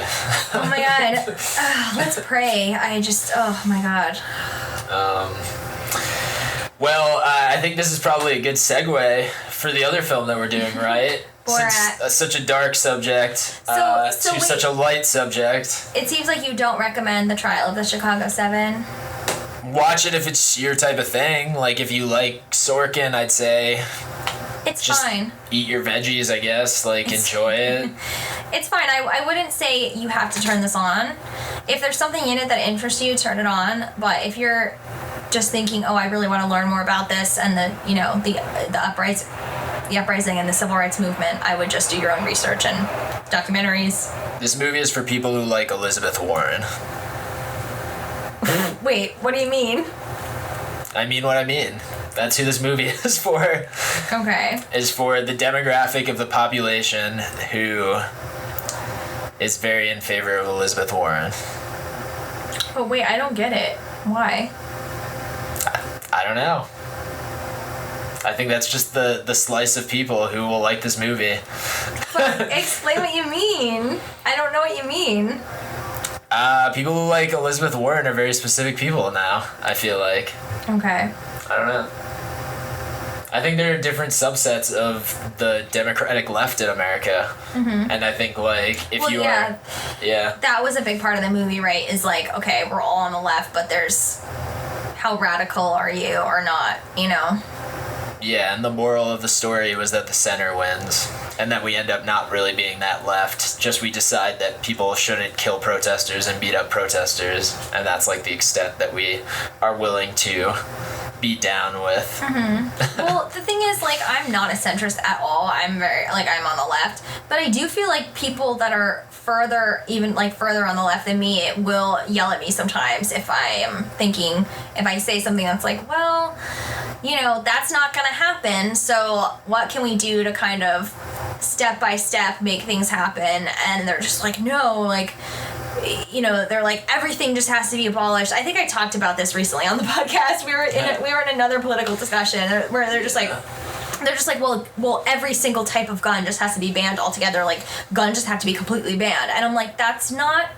[SPEAKER 1] Oh my god. Let's pray. Oh my god.
[SPEAKER 2] Well, I think this is probably a good segue for the other film that we're doing, right?
[SPEAKER 1] Borat.
[SPEAKER 2] Since such a dark subject to such a light subject.
[SPEAKER 1] It seems like you don't recommend The Trial of the Chicago 7.
[SPEAKER 2] Watch it if it's your type of thing. Like, if you like Sorkin, I'd say
[SPEAKER 1] it's
[SPEAKER 2] just
[SPEAKER 1] fine.
[SPEAKER 2] Eat your veggies, I guess. Like, enjoy it.
[SPEAKER 1] It's fine. I wouldn't say you have to turn this on. If there's something in it that interests you, turn it on. But if you're just thinking, oh, I really want to learn more about this and the uprising and the civil rights movement, I would just do your own research and documentaries.
[SPEAKER 2] This movie is for people who like Elizabeth Warren.
[SPEAKER 1] Wait, what do you mean?
[SPEAKER 2] I mean what I mean. That's who this movie is for.
[SPEAKER 1] Okay.
[SPEAKER 2] Is for the demographic of the population who is very in favor of Elizabeth Warren.
[SPEAKER 1] But wait, I don't get it. Why?
[SPEAKER 2] I don't know. I think that's just the slice of people who will like this movie.
[SPEAKER 1] But explain what you mean. I don't know what you mean.
[SPEAKER 2] People who like Elizabeth Warren are very specific people now, I feel like.
[SPEAKER 1] Okay.
[SPEAKER 2] I don't know. I think there are different subsets of the Democratic left in America. Mm-hmm. And I think, like, if you are... Yeah.
[SPEAKER 1] That was a big part of the movie, right? Is like, okay, we're all on the left, but there's how radical are you or not, you know?
[SPEAKER 2] Yeah, and the moral of the story was that the center wins, and that we end up not really being that left. Just we decide that people shouldn't kill protesters and beat up protesters, and that's like the extent that we are willing to be down with.
[SPEAKER 1] Well, the thing is, like, I'm not a centrist at all. I'm I'm on the left, but I do feel like people that are further on the left than me will yell at me sometimes if I say something that's like, well, you know, that's not gonna happen, so what can we do to kind of step by step make things happen? And they're just like, no, like, you know, they're like, everything just has to be abolished. I think I talked about this recently on the podcast. We were in another political discussion where they're just like, well, every single type of gun just has to be banned altogether. Like, guns just have to be completely banned. And I'm like, that's not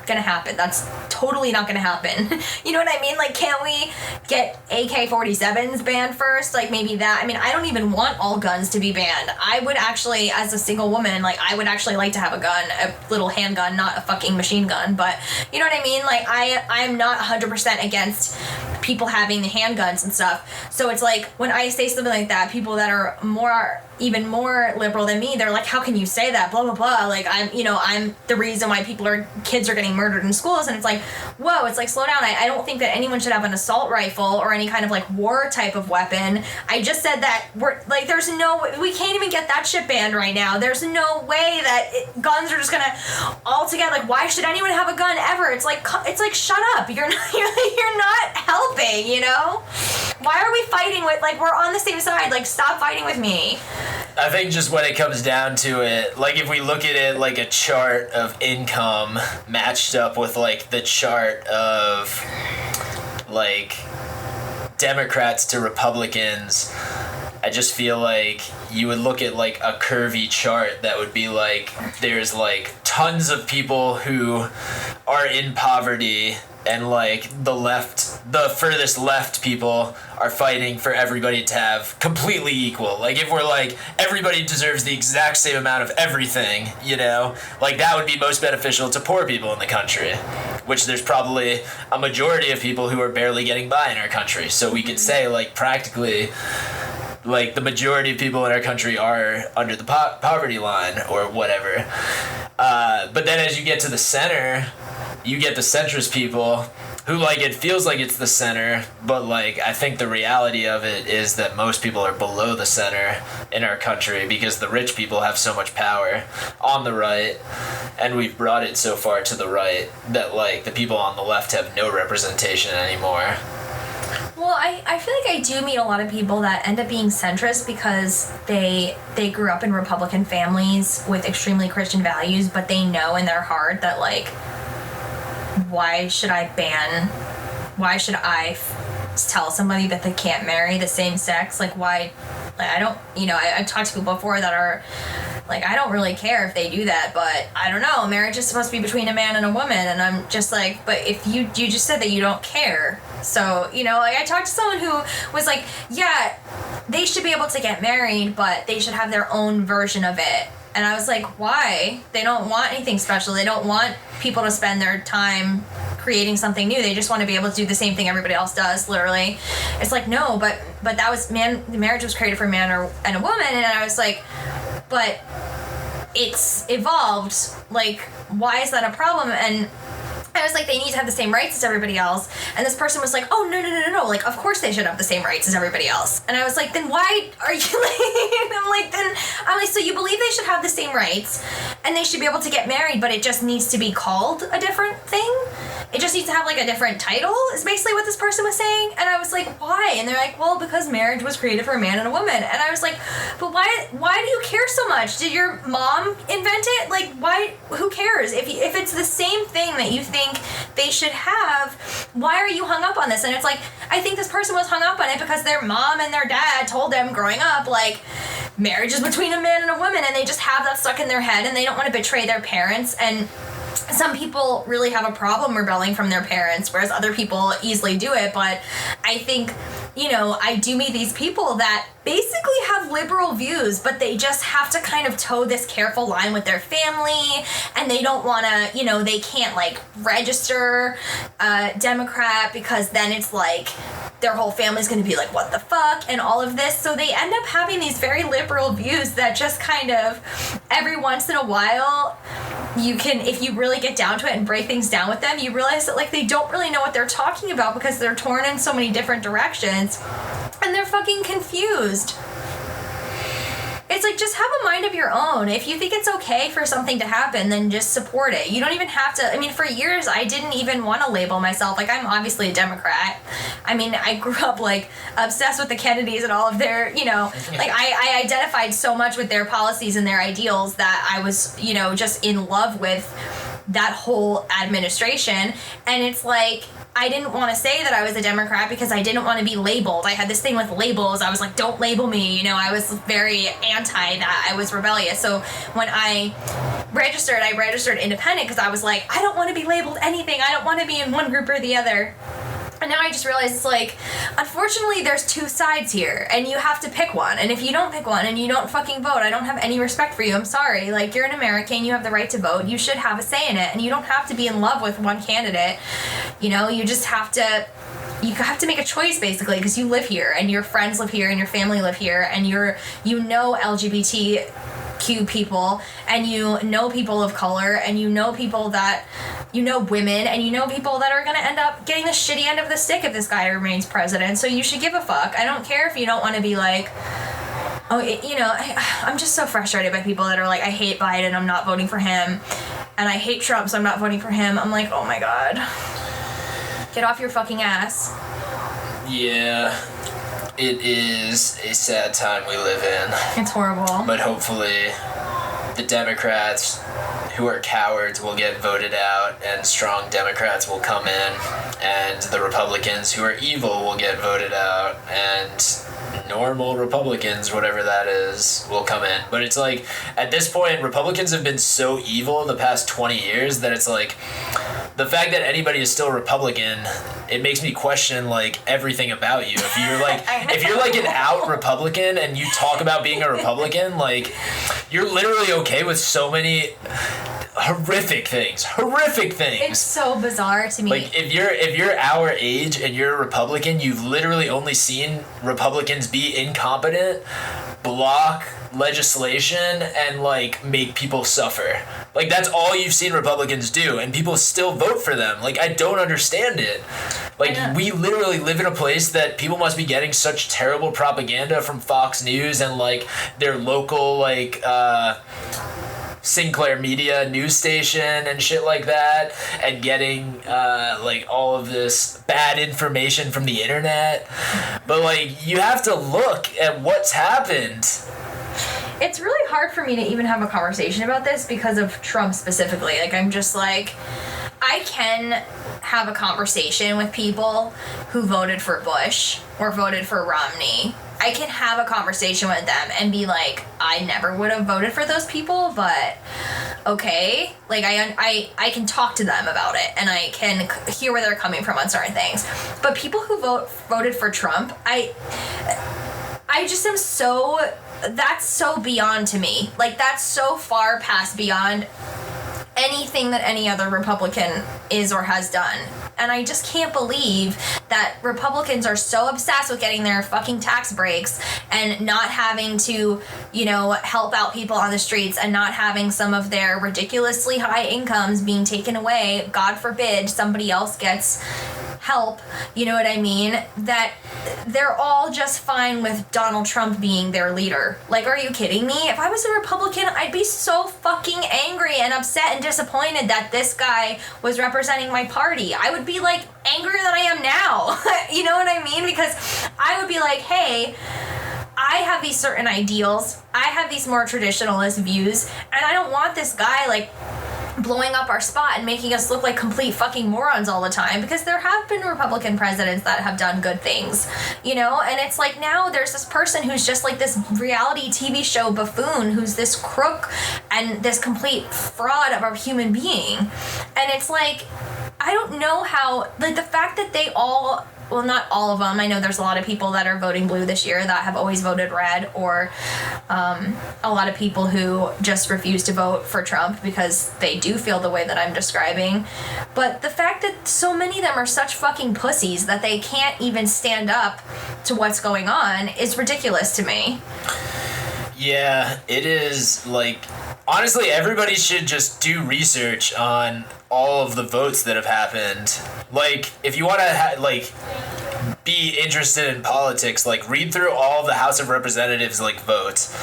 [SPEAKER 1] gonna happen. That's totally not gonna happen. You know what I mean? Like, can't we get AK-47s banned first? Like, maybe that. I mean, I don't even want all guns to be banned. I would actually, as a single woman, like, I would actually like to have a gun, a little handgun, not a fucking machine gun. But, you know what I mean? Like, I'm not 100% against people having the handguns and stuff. So it's like, when I say something like that, people that are even more liberal than me, they're like, how can you say that? Blah, blah, blah. Like, I'm the reason why kids are getting murdered in schools. And it's like, whoa, it's like, slow down. I don't think that anyone should have an assault rifle or any kind of like war type of weapon. I just said that we can't even get that shit banned right now. There's no way that guns are just gonna all together. Like, why should anyone have a gun ever? It's like, shut up. You're not helping, you know? Why are we fighting with, like, we're on the same side. Like, stop fighting with me.
[SPEAKER 2] I think just when it comes down to it, like, if we look at it like a chart of income matched up with, like, the chart of, like, Democrats to Republicans, I just feel like you would look at, like, a curvy chart that would be like, there's, like, tons of people who are in poverty, and, like, the furthest left people are fighting for everybody to have completely equal. Like, if we're like, everybody deserves the exact same amount of everything, you know? Like, that would be most beneficial to poor people in the country, which there's probably a majority of people who are barely getting by in our country. So we could say, like, practically, like, the majority of people in our country are under the poverty line or whatever. But then as you get to the center, you get the centrist people who, like, it feels like it's the center, but, like, I think the reality of it is that most people are below the center in our country because the rich people have so much power on the right, and we've brought it so far to the right that, like, the people on the left have no representation anymore.
[SPEAKER 1] Well, I feel like I do meet a lot of people that end up being centrist because they grew up in Republican families with extremely Christian values, but they know in their heart that, like, why should I tell somebody that they can't marry the same sex? Like, why? Like, I don't, you know, I've talked to people before that are like, I don't really care if they do that, but I don't know, marriage is supposed to be between a man and a woman, and I'm just like, but if you just said that you don't care. So, you know, like, I talked to someone who was like, yeah, they should be able to get married, but they should have their own version of it. And I was like, why? They don't want anything special. They don't want people to spend their time creating something new. They just want to be able to do the same thing everybody else does, literally. It's like, no, but that was, the marriage was created for a man and a woman. And I was like, but it's evolved. Like, why is that a problem? And I was like, they need to have the same rights as everybody else. And this person was like, oh, no. Like, of course they should have the same rights as everybody else. And I was like, then why are you like, I'm like, so you believe they should have the same rights and they should be able to get married, but it just needs to be called a different thing? It just needs to have, like, a different title, is basically what this person was saying. And I was like, why? And they're like, well, because marriage was created for a man and a woman. And I was like, but why do you care so much? Did your mom invent it? Like, why? Who cares? If it's the same thing that you think they should have, why are you hung up on this? And it's like, I think this person was hung up on it because their mom and their dad told them growing up, like, marriage is between a man and a woman, and they just have that stuck in their head, and they don't want to betray their parents. And some people really have a problem rebelling from their parents, whereas other people easily do it. But I think I do meet these people that basically have liberal views, but they just have to kind of toe this careful line with their family, and they don't want to, they can't, like, register Democrat because then it's like their whole family's going to be like, what the fuck, and all of this. So they end up having these very liberal views that just kind of, every once in a while, you can, if you really get down to it and break things down with them, you realize that, like, they don't really know what they're talking about because they're torn in so many different directions, and they're fucking confused. It's like, just have a mind of your own. If you think it's okay for something to happen, then just support it. You don't even have to. I mean, for years, I didn't even want to label myself. Like, I'm obviously a Democrat. I mean, I grew up, like, obsessed with the Kennedys and all of their, like, I identified so much with their policies and their ideals that I was, just in love with that whole administration. And it's like, I didn't want to say that I was a Democrat because I didn't want to be labeled. I had this thing with labels. I was like, don't label me. I was very anti that. I was rebellious. So when I registered independent because I was like, I don't want to be labeled anything. I don't want to be in one group or the other. And now I just realize it's like, unfortunately, there's two sides here, and you have to pick one. And if you don't pick one and you don't fucking vote, I don't have any respect for you. I'm sorry. Like, you're an American. You have the right to vote. You should have a say in it. And you don't have to be in love with one candidate. You just have to... You have to make a choice, basically, because you live here, and your friends live here, and your family live here, and LGBTQ people, and people of color, and people that... women, and people that are going to end up getting the shitty end of the stick if this guy remains president. So you should give a fuck. I don't care if you don't want to be like, I'm just so frustrated by people that are like, I hate Biden, I'm not voting for him, and I hate Trump, so I'm not voting for him. I'm like, oh my god. Get off your fucking ass.
[SPEAKER 2] Yeah. It is a sad time we live in.
[SPEAKER 1] It's horrible.
[SPEAKER 2] But hopefully the Democrats who are cowards will get voted out, and strong Democrats will come in, and the Republicans who are evil will get voted out, and normal Republicans, whatever that is, will come in. But it's like, at this point, Republicans have been so evil the past 20 years that it's like, the fact that anybody is still Republican, it makes me question, like, everything about you. If you're like an out Republican and you talk about being a Republican, like, you're literally okay with so many horrific things.
[SPEAKER 1] It's so bizarre to me.
[SPEAKER 2] Like, if you're our age and you're a Republican, you've literally only seen Republicans be incompetent, block legislation, and, like, make people suffer. Like, that's all you've seen Republicans do, and people still vote for them. Like, I don't understand it. Like, we literally live in a place that people must be getting such terrible propaganda from Fox News and, like, their local, like, Sinclair Media news station and shit like that, and getting like all of this bad information from the internet. But, like, you have to look at what's happened.
[SPEAKER 1] It's really hard for me to even have a conversation about this because of Trump specifically. Like, I'm just like, I can have a conversation with people who voted for Bush or voted for Romney. I can have a conversation with them and be like, I never would have voted for those people, but okay. Like, I can talk to them about it, and I can hear where they're coming from on certain things. But people who voted for Trump, I just am so... That's so beyond to me. Like, that's so far past beyond anything that any other Republican is or has done. And I just can't believe that Republicans are so obsessed with getting their fucking tax breaks and not having to, help out people on the streets, and not having some of their ridiculously high incomes being taken away. God forbid somebody else gets help, you know what I mean? That they're all just fine with Donald Trump being their leader. Like, are you kidding me? If I was a Republican, I'd be so fucking angry and upset and disappointed that this guy was representing my party. I would be, like, angrier than I am now. You know what I mean? Because I would be like, hey, I have these certain ideals. I have these more traditionalist views, and I don't want this guy, like, blowing up our spot and making us look like complete fucking morons all the time, because there have been Republican presidents that have done good things, and it's like, now there's this person who's just like this reality TV show buffoon who's this crook and this complete fraud of a human being. And it's like, I don't know how, like, the fact that they all well, not all of them. I know there's a lot of people that are voting blue this year that have always voted red, or a lot of people who just refuse to vote for Trump because they do feel the way that I'm describing. But the fact that so many of them are such fucking pussies that they can't even stand up to what's going on is ridiculous to me.
[SPEAKER 2] Yeah, it is. Like, honestly, everybody should just do research on all of the votes that have happened. Like, if you want to, be interested in politics, read through all of the House of Representatives, votes.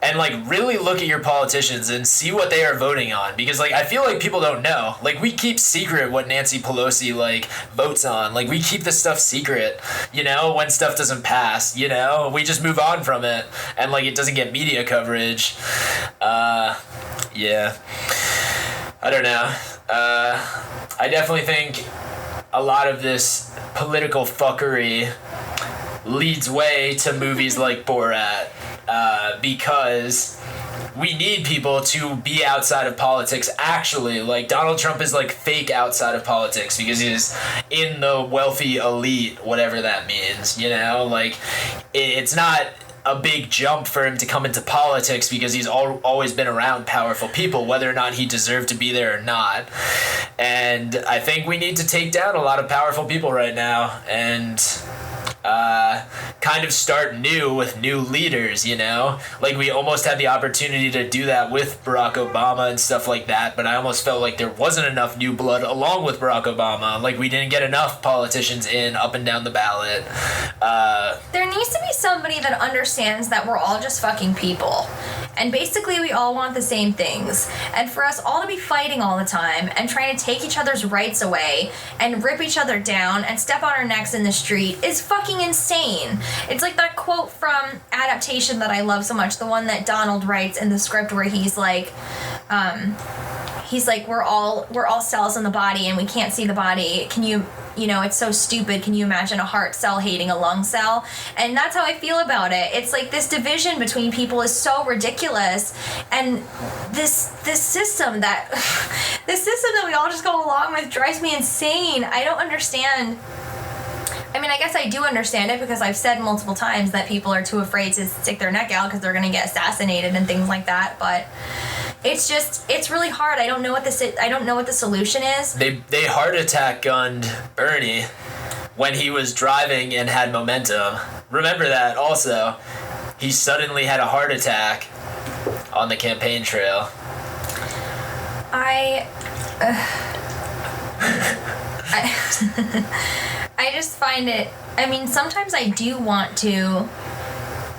[SPEAKER 2] And, really look at your politicians and see what they are voting on. Because, I feel like people don't know. We keep secret what Nancy Pelosi, votes on. We keep this stuff secret, when stuff doesn't pass, We just move on from it. And, it doesn't get media coverage. Yeah. I don't know. I definitely think a lot of this political fuckery leads way to movies like Borat, because we need people to be outside of politics actually. Donald Trump is fake outside of politics because he's in the wealthy elite, whatever that means, it's not a big jump for him to come into politics because he's always been around powerful people, whether or not he deserved to be there or not. And I think we need to take down a lot of powerful people right now and kind of start new with new leaders, we almost had the opportunity to do that with Barack Obama and stuff like that, but I almost felt like there wasn't enough new blood along with Barack Obama. We didn't get enough politicians in up and down the ballot.
[SPEAKER 1] There needs to be somebody that understands that we're all just fucking people. And basically we all want the same things. And for us all to be fighting all the time and trying to take each other's rights away and rip each other down and step on our necks in the street is fucking insane. It's like that quote from Adaptation that I love so much, the one that Donald writes in the script where he's like, we're all cells in the body and we can't see the body. Can you it's so stupid. Can you imagine a heart cell hating a lung cell? And that's how I feel about it. It's this division between people is so ridiculous, and this system that we all just go along with drives me insane. I don't understand. I mean, I guess I do understand it because I've said multiple times that people are too afraid to stick their neck out because they're going to get assassinated and things like that. But it's really hard. I don't know what the solution is.
[SPEAKER 2] They heart attack gunned Bernie when he was driving and had momentum. Remember that also. He suddenly had a heart attack on the campaign trail.
[SPEAKER 1] I just find it, I mean, sometimes I do want to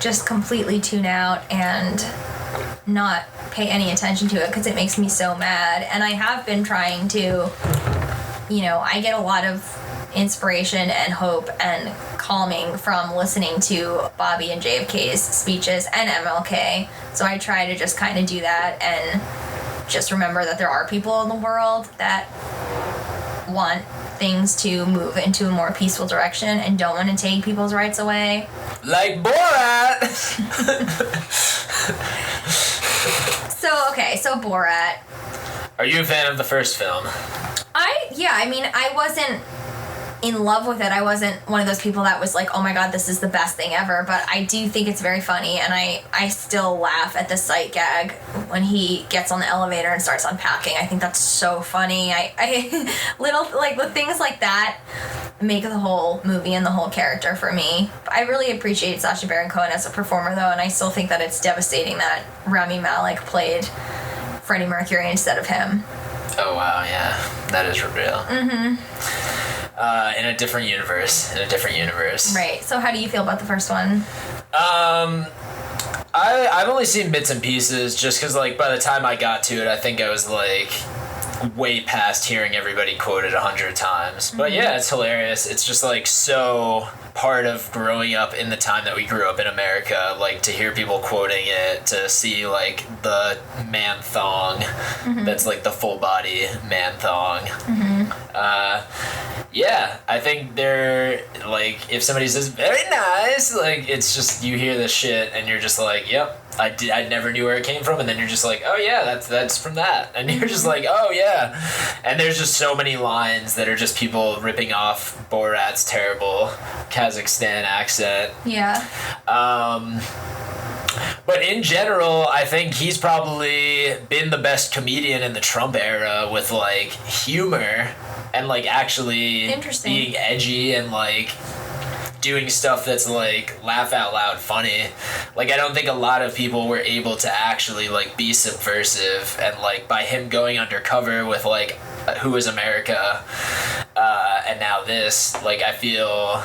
[SPEAKER 1] just completely tune out and not pay any attention to it because it makes me so mad. And I have been trying to, I get a lot of inspiration and hope and calming from listening to Bobby and JFK's speeches and MLK. So I try to just kind of do that and just remember that there are people in the world that want things to move into a more peaceful direction and don't want to take people's rights away.
[SPEAKER 2] Like Borat!
[SPEAKER 1] So Borat.
[SPEAKER 2] Are you a fan of the first film?
[SPEAKER 1] I wasn't in love with it. I wasn't one of those people that was like, oh my god, this is the best thing ever, but I do think it's very funny, and I still laugh at the sight gag when he gets on the elevator and starts unpacking. I think that's so funny. I little, the things like that make the whole movie and the whole character for me. I really appreciate Sacha Baron Cohen as a performer, though, and I still think that it's devastating that Rami Malek played Freddie Mercury instead of him.
[SPEAKER 2] Oh wow, yeah, that is real. Mm-hmm. In a different universe.
[SPEAKER 1] Right. So how do you feel about the first one?
[SPEAKER 2] I've only seen bits and pieces just because, by the time I got to it, I think I was, way past hearing everybody quote it 100 times. But yeah, it's hilarious. It's just, so part of growing up in the time that we grew up in America, to hear people quoting it, to see, the man thong, that's, the full body man thong. Yeah, I think they're, like, if somebody says, very nice, like, it's just, you hear this shit, and you're just like, yep, I never knew where it came from, and then you're just like, oh yeah, that's from that, and you're just like, oh yeah, and there's just so many lines that are just people ripping off Borat's terrible Kazakhstan accent.
[SPEAKER 1] Yeah.
[SPEAKER 2] But in general, I think he's probably been the best comedian in the Trump era with, like, humor and, like, actually being edgy and, like, doing stuff that's, like, laugh out loud funny. Like, I don't think a lot of people were able to actually, like, be subversive, and, like, by him going undercover with, like, Who is America, and now this, like, I feel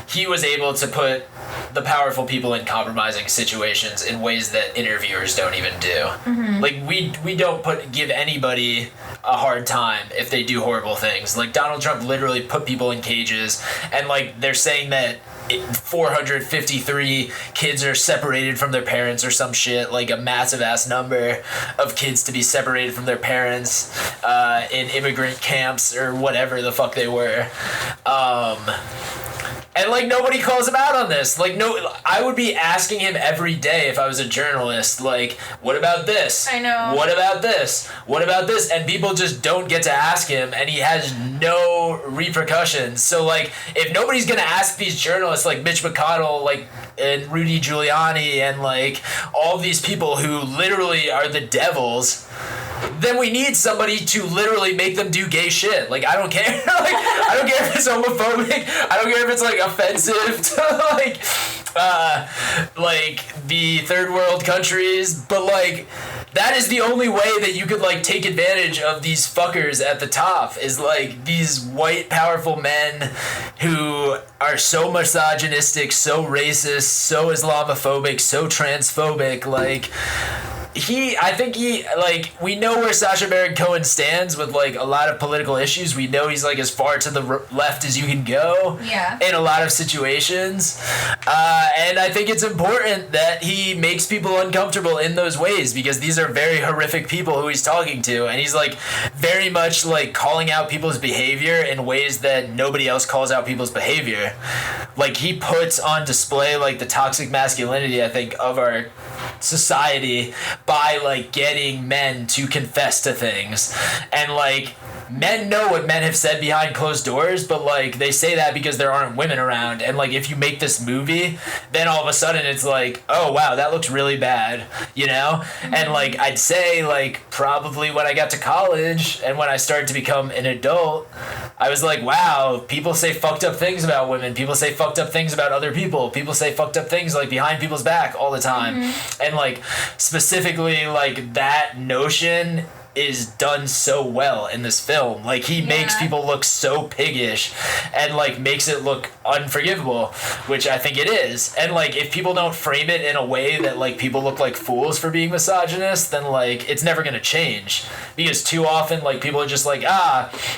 [SPEAKER 2] he was able to put the powerful people in compromising situations in ways that interviewers don't even do. Mm-hmm. Like, we don't give anybody a hard time if they do horrible things. Like, Donald Trump literally put people in cages, and, like, they're saying that 453 kids are separated from their parents or some shit, like a massive ass number of kids to be separated from their parents in immigrant camps or whatever the fuck they were. And, like, nobody calls him out on this. Like, no, I would be asking him every day if I was a journalist, like, what about this?
[SPEAKER 1] I know.
[SPEAKER 2] What about this? What about this? And people just don't get to ask him, and he has no repercussions. So, like, if nobody's gonna ask these journalists, like Mitch McConnell, like, and Rudy Giuliani, and, like, all these people who literally are the devils, then we need somebody to literally make them do gay shit. Like, I don't care. Like, I don't care if it's homophobic. I don't care if it's, like, offensive to, like, the third world countries. But, like, that is the only way that you could, like, take advantage of these fuckers at the top, is, like, these white powerful men who are so misogynistic, so racist, so Islamophobic, so transphobic. Like, I think like, we know where Sacha Baron Cohen stands with, like, a lot of political issues. We know he's, like, as far to the left as you can go.
[SPEAKER 1] Yeah.
[SPEAKER 2] In a lot of situations. And I think it's important that he makes people uncomfortable in those ways, because these are very horrific people who he's talking to, and he's, like, very much, like, calling out people's behavior in ways that nobody else calls out people's behavior. Like, he puts on display, like, the toxic masculinity, I think, of our society by, like, getting men to confess to things. And, like, men know what men have said behind closed doors, but, like, they say that because there aren't women around. And, like, if you make this movie, then all of a sudden it's like, oh wow, that looks really bad, you know? Mm-hmm. And, like, I'd say, like, probably when I got to college and when I started to become an adult, I was like, wow, people say fucked up things about women, people say fucked up things about other people say fucked up things, like, behind people's back all the time. Mm-hmm. And, like, specifically, like, that notion is done so well in this film. Like, he makes people look so piggish and, like, makes it look unforgivable, which I think it is. And, like, if people don't frame it in a way that, like, people look like fools for being misogynist, then, like, it's never gonna change. Because too often, like, people are just like,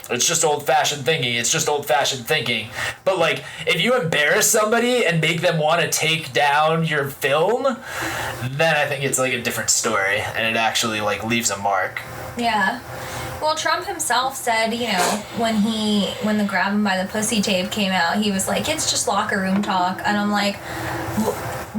[SPEAKER 2] it's just old-fashioned thinking, it's just old-fashioned thinking. But, like, if you embarrass somebody and make them want to take down your film, then I think it's, like, a different story, and it actually, like, leaves a mark.
[SPEAKER 1] Yeah. Well, Trump himself said, you know, when the grab him by the pussy tape came out, he was like, it's just locker room talk. And I'm like,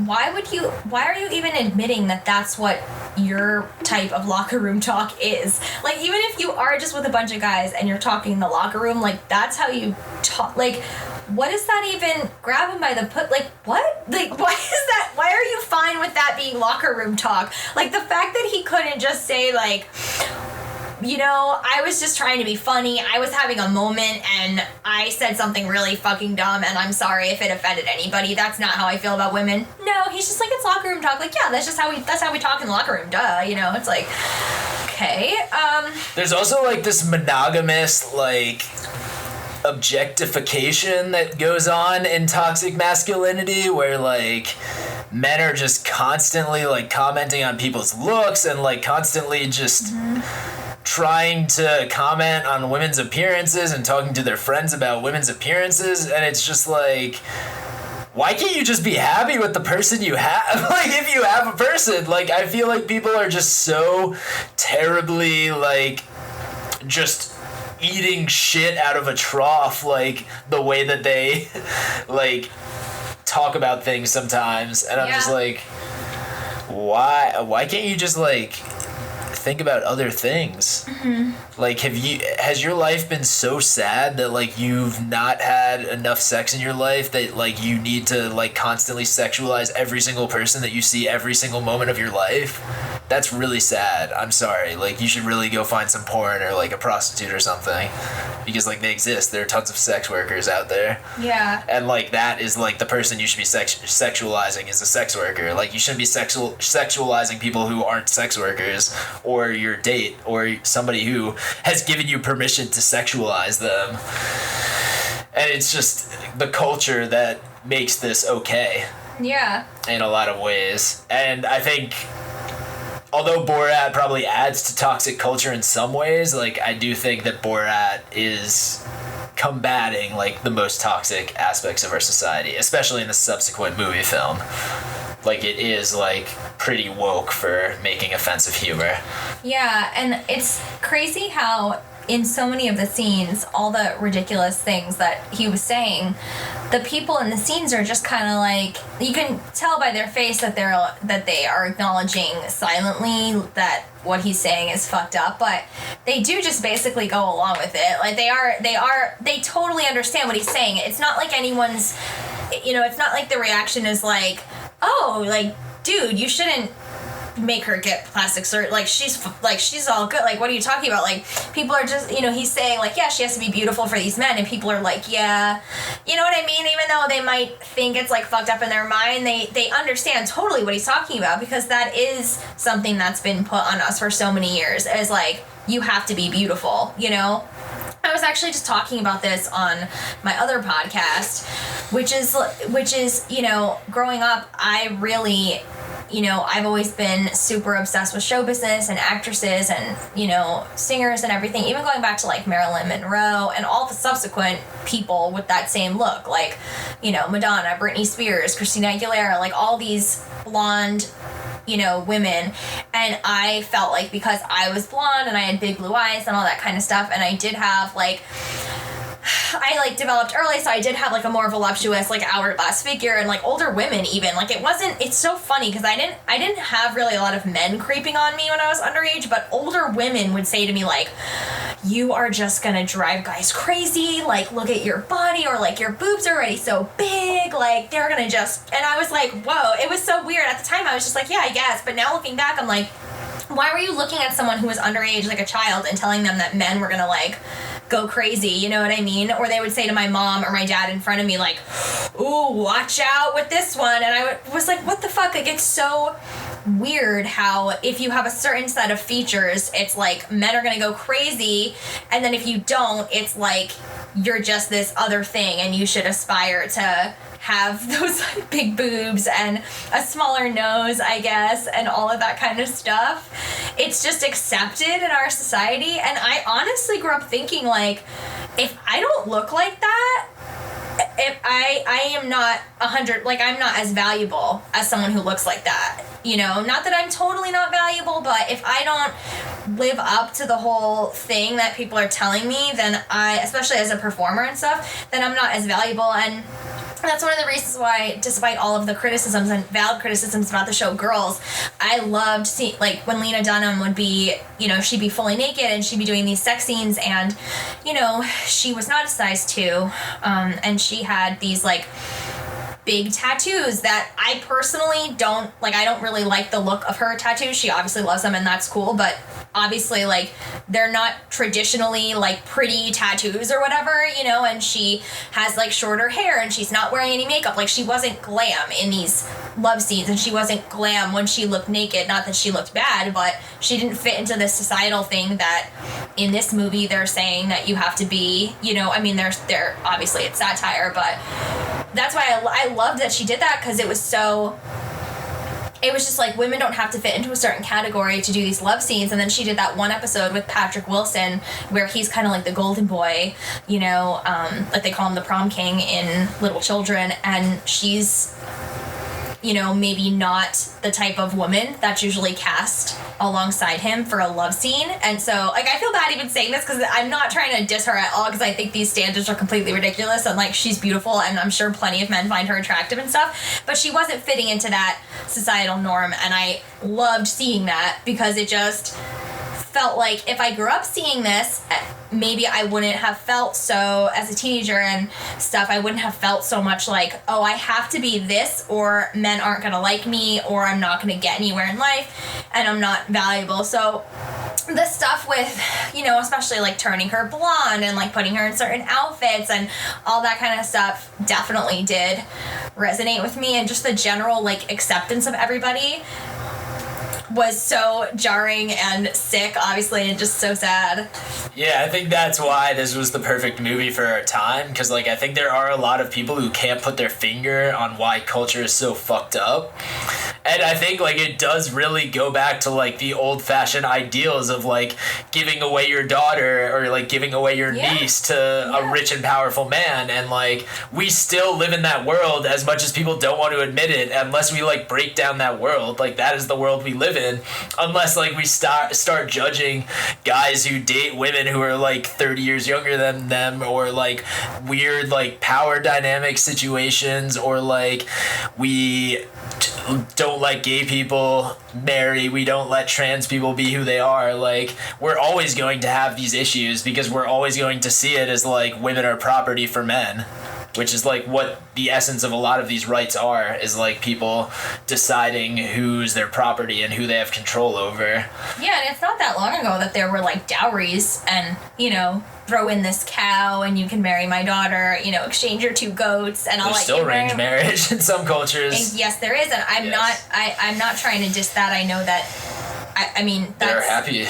[SPEAKER 1] why are you even admitting that that's what your type of locker room talk is? Like, even if you are just with a bunch of guys and you're talking in the locker room, like, that's how you talk. Like, what is that even? Grab him by the like, what? Like, why is that? Why are you fine with that being locker room talk? Like, the fact that he couldn't just say, like, you know, I was just trying to be funny, I was having a moment, and I said something really fucking dumb, and I'm sorry if it offended anybody, that's not how I feel about women. No, he's just like, it's locker room talk. Like, yeah, that's how we talk in the locker room, duh, you know? It's like, okay.
[SPEAKER 2] There's also, like, this monogamous, like, objectification that goes on in toxic masculinity, where, like, men are just constantly, like, commenting on people's looks and, like, constantly just trying to comment on women's appearances and talking to their friends about women's appearances, and it's just like, why can't you just be happy with the person you have? Like, if you have a person, like, I feel like people are just so terribly, like, just eating shit out of a trough, like the way that they like talk about things sometimes, and I'm just like, why can't you just like think about other things? Like, has your life been so sad that like you've not had enough sex in your life that like you need to like constantly sexualize every single person that you see every single moment of your life? That's really sad. I'm sorry. Like, you should really go find some porn or like a prostitute or something, because like they exist. There are tons of sex workers out there.
[SPEAKER 1] Yeah.
[SPEAKER 2] And like that is like the person you should be sexualizing is a sex worker. Like, you shouldn't be sexualizing people who aren't sex workers, or your date, or somebody who has given you permission to sexualize them. And it's just the culture that makes this okay.
[SPEAKER 1] Yeah.
[SPEAKER 2] In a lot of ways. And I think, although Borat probably adds to toxic culture in some ways, like, I do think that Borat is combating like the most toxic aspects of our society, especially in the subsequent movie film. Like, it is like pretty woke for making offensive humor.
[SPEAKER 1] Yeah, and it's crazy how in so many of the scenes, all the ridiculous things that he was saying, the people in the scenes are just kind of like, you can tell by their face that they are acknowledging silently that what he's saying is fucked up, but they do just basically go along with it. Like, they totally understand what he's saying. It's not like anyone's, it's not like the reaction is like, oh, like, dude, you shouldn't make her get plastic surgery. Like, she's all good. Like, what are you talking about? Like, people are just, he's saying, like, yeah, she has to be beautiful for these men, and people are like, yeah, you know what I mean? Even though they might think it's, like, fucked up in their mind, they understand totally what he's talking about, because that is something that's been put on us for so many years, is, like, you have to be beautiful, I was actually just talking about this on my other podcast, which is, growing up, I really, I've always been super obsessed with show business and actresses and, singers and everything, even going back to, like, Marilyn Monroe and all the subsequent people with that same look, like, Madonna, Britney Spears, Christina Aguilera, like, all these blonde, women. And I felt like, because I was blonde and I had big blue eyes and all that kind of stuff, and I did have, like, I, like, developed early, so I did have, like, a more voluptuous, like, hourglass figure, and, like, older women even, like, it's so funny, because I didn't have really a lot of men creeping on me when I was underage, but older women would say to me, like, you are just gonna drive guys crazy, like, look at your body, or, like, your boobs are already so big, like, they're gonna just, and I was like, whoa, it was so weird. At the time, I was just like, yeah, I guess, but now looking back, I'm like, why were you looking at someone who was underage, like a child, and telling them that men were gonna, like, go crazy, you know what I mean? Or they would say to my mom or my dad in front of me, like, ooh, watch out with this one. And I was like, what the fuck? Like, it's so weird how if you have a certain set of features, it's like men are gonna go crazy, and then if you don't, it's like you're just this other thing, and you should aspire to have those big boobs and a smaller nose, I guess, and all of that kind of stuff. It's just accepted in our society, and I honestly grew up thinking, like, if I don't look like that, if I am not 100, like, I'm not as valuable as someone who looks like that, not that I'm totally not valuable, but if I don't live up to the whole thing that people are telling me, then especially as a performer and stuff, then I'm not as valuable. And that's one of the reasons why, despite all of the criticisms and valid criticisms about the show Girls, I loved seeing, like, when Lena Dunham would be, she'd be fully naked and she'd be doing these sex scenes, and, she was not a size 2, and she had these, like, big tattoos that I personally don't, like, I don't really like the look of her tattoos. She obviously loves them, and that's cool, but obviously, like, they're not traditionally, like, pretty tattoos or whatever, and she has, like, shorter hair, and she's not wearing any makeup. Like, she wasn't glam in these love scenes, and she wasn't glam when she looked naked. Not that she looked bad, but she didn't fit into this societal thing that in this movie they're saying that you have to be, I mean, they're obviously it's satire, but that's why I loved that she did that, because it was just like, women don't have to fit into a certain category to do these love scenes. And then she did that one episode with Patrick Wilson where he's kind of like the golden boy, like they call him the prom king in Little Children, and she's maybe not the type of woman that's usually cast alongside him for a love scene. And so, like, I feel bad even saying this because I'm not trying to diss her at all because I think these standards are completely ridiculous and, like, she's beautiful and I'm sure plenty of men find her attractive and stuff. But she wasn't fitting into that societal norm, and I loved seeing that because it just felt like if I grew up seeing this, maybe I wouldn't have felt so, as a teenager and stuff, I wouldn't have felt so much like, oh, I have to be this or men aren't going to like me or I'm not going to get anywhere in life and I'm not valuable. So the stuff with, especially like turning her blonde and like putting her in certain outfits and all that kind of stuff definitely did resonate with me, and just the general like acceptance of everybody was so jarring and sick, obviously, and just so sad.
[SPEAKER 2] Yeah, I think that's why this was the perfect movie for our time, because, like, I think there are a lot of people who can't put their finger on why culture is so fucked up. And I think, like, it does really go back to, like, the old-fashioned ideals of, like, giving away your daughter or, like, giving away your niece to a rich and powerful man. And, like, we still live in that world as much as people don't want to admit it, unless we, like, break down that world. Like, that is the world we live in. Unless, like, we start judging guys who date women who are, like, 30 years younger than them, or, like, weird, like, power dynamic situations, or, like, we don't let gay people marry, we don't let trans people be who they are. Like, we're always going to have these issues because we're always going to see it as, like, women are property for men. Which is, like, what the essence of a lot of these rights are, is, like, people deciding who's their property and who they have control over.
[SPEAKER 1] Yeah, and it's not that long ago that there were, like, dowries and, throw in this cow and you can marry my daughter, exchange your 2 goats and I'll
[SPEAKER 2] There's still arranged marriage in some cultures.
[SPEAKER 1] And yes, there is, and I'm not trying to diss that. I know that I mean, that's,
[SPEAKER 2] they're happy.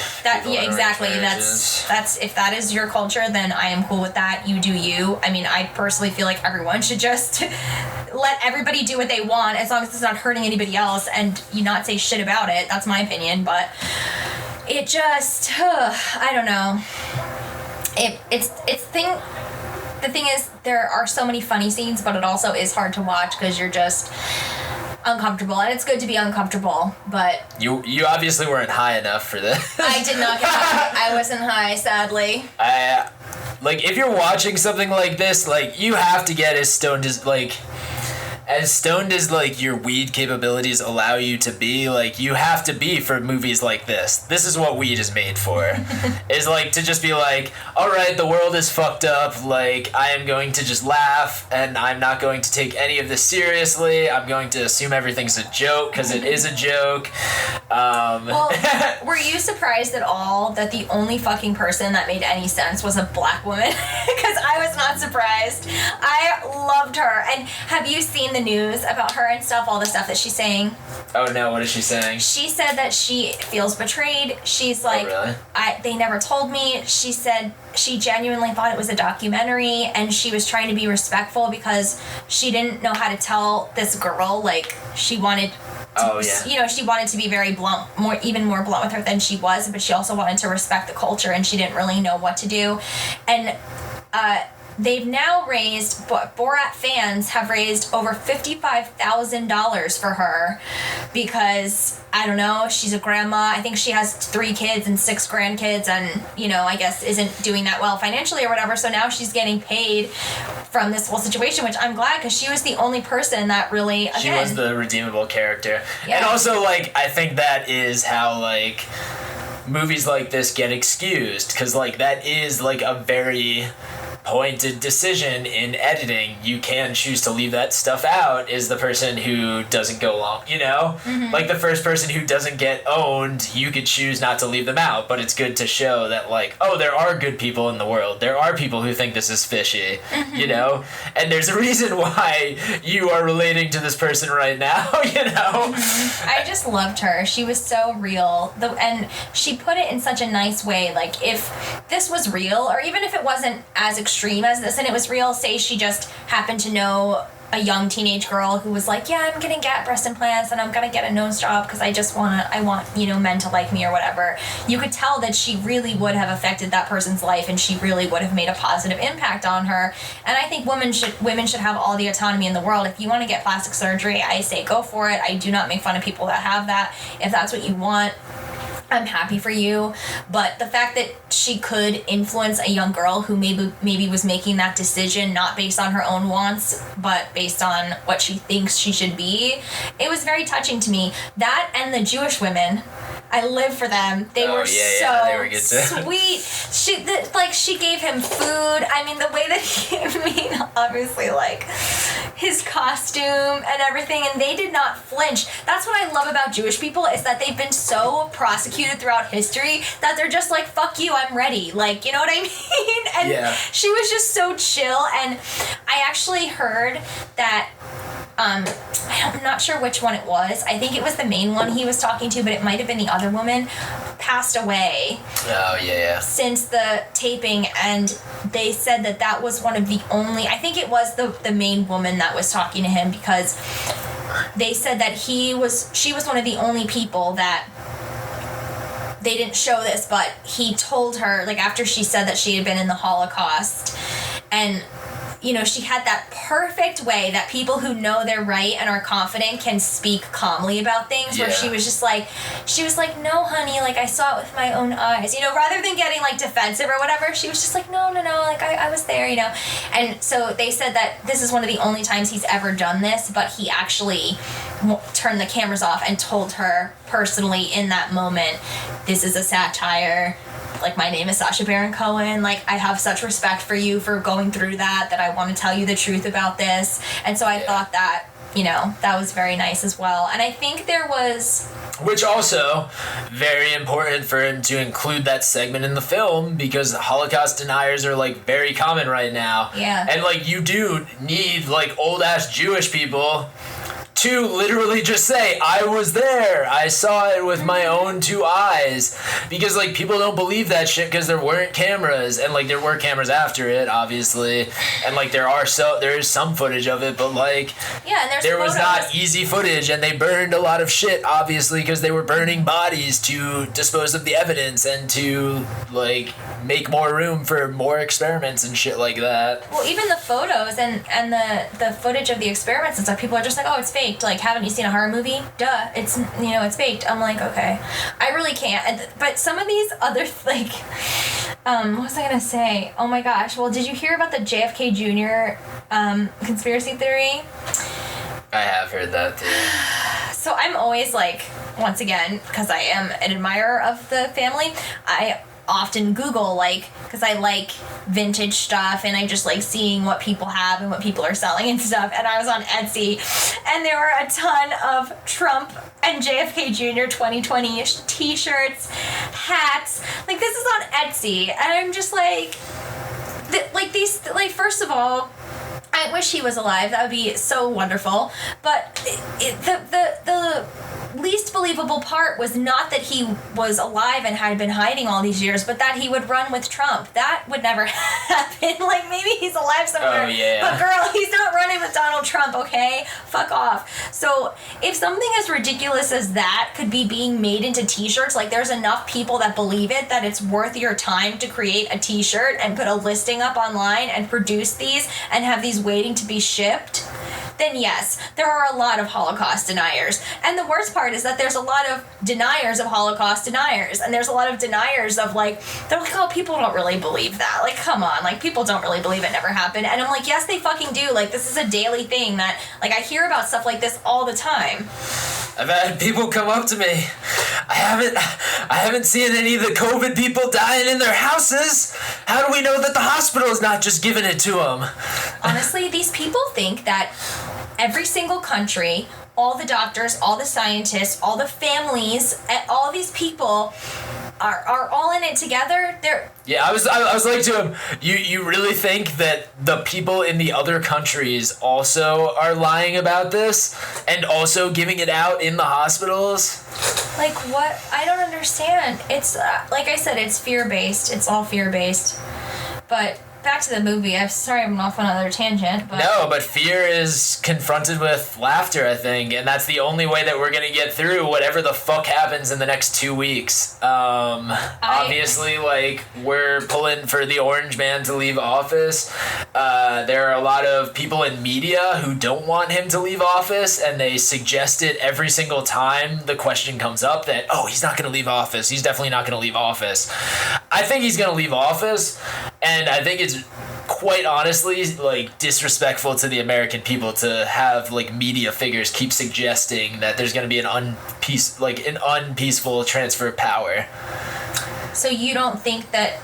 [SPEAKER 1] Exactly. That's if that is your culture, then I am cool with that. You do you. I mean, I personally feel like everyone should just let everybody do what they want as long as it's not hurting anybody else, and you not say shit about it. That's my opinion, but it just, I don't know. The thing is, there are so many funny scenes, but it also is hard to watch because you're just uncomfortable, and it's good to be uncomfortable, but
[SPEAKER 2] you obviously weren't high enough for this.
[SPEAKER 1] I did not get high. I wasn't high, sadly.
[SPEAKER 2] Like, if you're watching something like this, like, you have to get as stoned as, like, your weed capabilities allow you to be. Like, you have to be for movies like this. This is what weed is made for. Is, like, to just be like, alright, the world is fucked up, like, I am going to just laugh, and I'm not going to take any of this seriously. I'm going to assume everything's a joke, because it is a joke.
[SPEAKER 1] Well, were you surprised at all that the only fucking person that made any sense was a black woman? Because I was not surprised. I loved her. And have you seen the news about her and stuff, all the stuff that she's saying?
[SPEAKER 2] Oh no, what is she saying?
[SPEAKER 1] She said that she feels betrayed. She's like,
[SPEAKER 2] oh, really?
[SPEAKER 1] They never told me. She said she genuinely thought it was a documentary, and she was trying to be respectful because she didn't know how to tell this girl, like, she wanted to, she wanted to be very blunt, even more blunt with her than she was, but she also wanted to respect the culture, and she didn't really know what to do. And they've now raised, Borat fans have raised over $55,000 for her because, I don't know, she's a grandma. I think she has 3 kids and 6 grandkids and, I guess isn't doing that well financially or whatever. So now she's getting paid from this whole situation, which I'm glad, because she was the only person that really, again,
[SPEAKER 2] she was the redeemable character.
[SPEAKER 1] Yeah.
[SPEAKER 2] And also, like, I think that is how, like, movies like this get excused, because, like, that is, like, a very pointed decision in editing. You can choose to leave that stuff out, is the person who doesn't go along,
[SPEAKER 1] Mm-hmm.
[SPEAKER 2] Like, the first person who doesn't get owned, you could choose not to leave them out, but it's good to show that, like, oh, there are good people in the world. There are people who think this is fishy,
[SPEAKER 1] Mm-hmm.
[SPEAKER 2] And there's a reason why you are relating to this person right now,
[SPEAKER 1] Mm-hmm. I just loved her. She was so real. And she put it in such a nice way. Like, if this was real, or even if it wasn't as extreme as this and it was real, say she just happened to know a young teenage girl who was like, yeah, I'm gonna get breast implants and I'm gonna get a nose job because I want, you know, men to like me or whatever. You could tell that she really would have affected that person's life and she really would have made a positive impact on her. And I think women should have all the autonomy in the world. If you want to get plastic surgery, I say go for it. I do not make fun of people that have that. If that's what you want, I'm happy for you. But the fact that she could influence a young girl who maybe was making that decision not based on her own wants but based on what she thinks she should be, it was very touching to me. That and the Jewish women, I live for them. They were
[SPEAKER 2] they were good too.
[SPEAKER 1] Sweet. She gave him food. I mean, the way that he obviously like his costume and everything, and they did not flinch. That's what I love about Jewish people, is that they've been so prosecuted throughout history that they're just like, fuck you, I'm ready. Like, you know what I mean? And she was just so chill. And I actually heard that I'm not sure which one it was. I think it was the main one he was talking to, but it might have been the other woman, passed away.
[SPEAKER 2] Oh, yeah.
[SPEAKER 1] Since the taping, and they said that was one of the only, I think it was the main woman that was talking to him, because they said that she was one of the only people that, they didn't show this, but he told her, like, after she said that she had been in the Holocaust, and you know, she had that perfect way that people who know they're right and are confident can speak calmly about things, where she was like, no, honey, like, I saw it with my own eyes, you know, rather than getting, like, defensive or whatever. She was just like, no, like, I was there, you know. And so they said that this is one of the only times he's ever done this, but he actually turned the cameras off and told her personally in that moment, this is a satire. Like, my name is Sacha Baron Cohen. Like, I have such respect for you for going through that I want to tell you the truth about this. And so I thought that, you know, that was very nice as well. And I think there was...
[SPEAKER 2] Which also, very important for him to include that segment in the film, because Holocaust deniers are, like, very common right now.
[SPEAKER 1] Yeah.
[SPEAKER 2] And, like, you do need, like, old-ass Jewish people to literally just say, I was there, I saw it with my own two eyes, because, like, people don't believe that shit because there weren't cameras, and, like, there were cameras after it, obviously, and, like, there is some footage of it, but, like,
[SPEAKER 1] and
[SPEAKER 2] there was not easy footage, and they burned a lot of shit, obviously, because they were burning bodies to dispose of the evidence and to, like, make more room for more experiments and shit like that.
[SPEAKER 1] Well, even the photos and the footage of the experiments and stuff, people are just like, oh, it's faked. Like, haven't you seen a horror movie? Duh, it's, you know, it's faked. I'm like, okay. I really can't. But some of these other, like, what was I gonna say? Oh my gosh. Well, did you hear about the JFK Jr. Conspiracy theory?
[SPEAKER 2] I have heard that too.
[SPEAKER 1] So I'm always like, once again, because I am an admirer of the family, I often Google, like, because I like vintage stuff and I just like seeing what people have and what people are selling and stuff. And I was on Etsy and there were a ton of Trump and JFK Jr. 2020 t-shirts, hats. Like, this is on Etsy, and I'm just like, first of all, I wish he was alive. That would be so wonderful. But the least believable part was not that he was alive and had been hiding all these years, but that he would run with Trump. That would never happen. Like, maybe he's alive somewhere.
[SPEAKER 2] Oh, yeah.
[SPEAKER 1] But girl, he's not running with Donald Trump, okay? Fuck off. So if something as ridiculous as that could be being made into t-shirts, like, there's enough people that believe it, that it's worth your time to create a t-shirt and put a listing up online and produce these and have these waiting to be shipped, then yes, there are a lot of Holocaust deniers. And the worst part is that there's a lot of deniers of Holocaust deniers. And there's a lot of deniers of, like, they're like, oh, people don't really believe that. Like, come on. Like, people don't really believe it never happened. And I'm like, yes, they fucking do. Like, this is a daily thing that, like, I hear about stuff like this all the time.
[SPEAKER 2] I've had people come up to me. I haven't seen any of the COVID people dying in their houses. How do we know that the hospital is not just giving it to them?
[SPEAKER 1] Honestly, these people think that every single country, all the doctors, all the scientists, all the families, all these people are all in it together.
[SPEAKER 2] Yeah, I was like to him, you really think that the people in the other countries also are lying about this and also giving it out in the hospitals?
[SPEAKER 1] Like, what? I don't understand. It's like I said, it's fear-based. It's all fear-based. But back to the movie. I'm sorry I'm off on another tangent, but...
[SPEAKER 2] No, but fear is confronted with laughter, I think, and that's the only way that we're gonna get through whatever the fuck happens in the next 2 weeks. Obviously, like, we're pulling for the orange man to leave office. There are a lot of people in media who don't want him to leave office, and they suggest it every single time the question comes up that, oh, he's not gonna leave office. He's definitely not gonna leave office. I think he's gonna leave office, and I think it's quite honestly like disrespectful to the American people to have like media figures keep suggesting that there's gonna be an unpeaceful transfer of power.
[SPEAKER 1] So you don't think that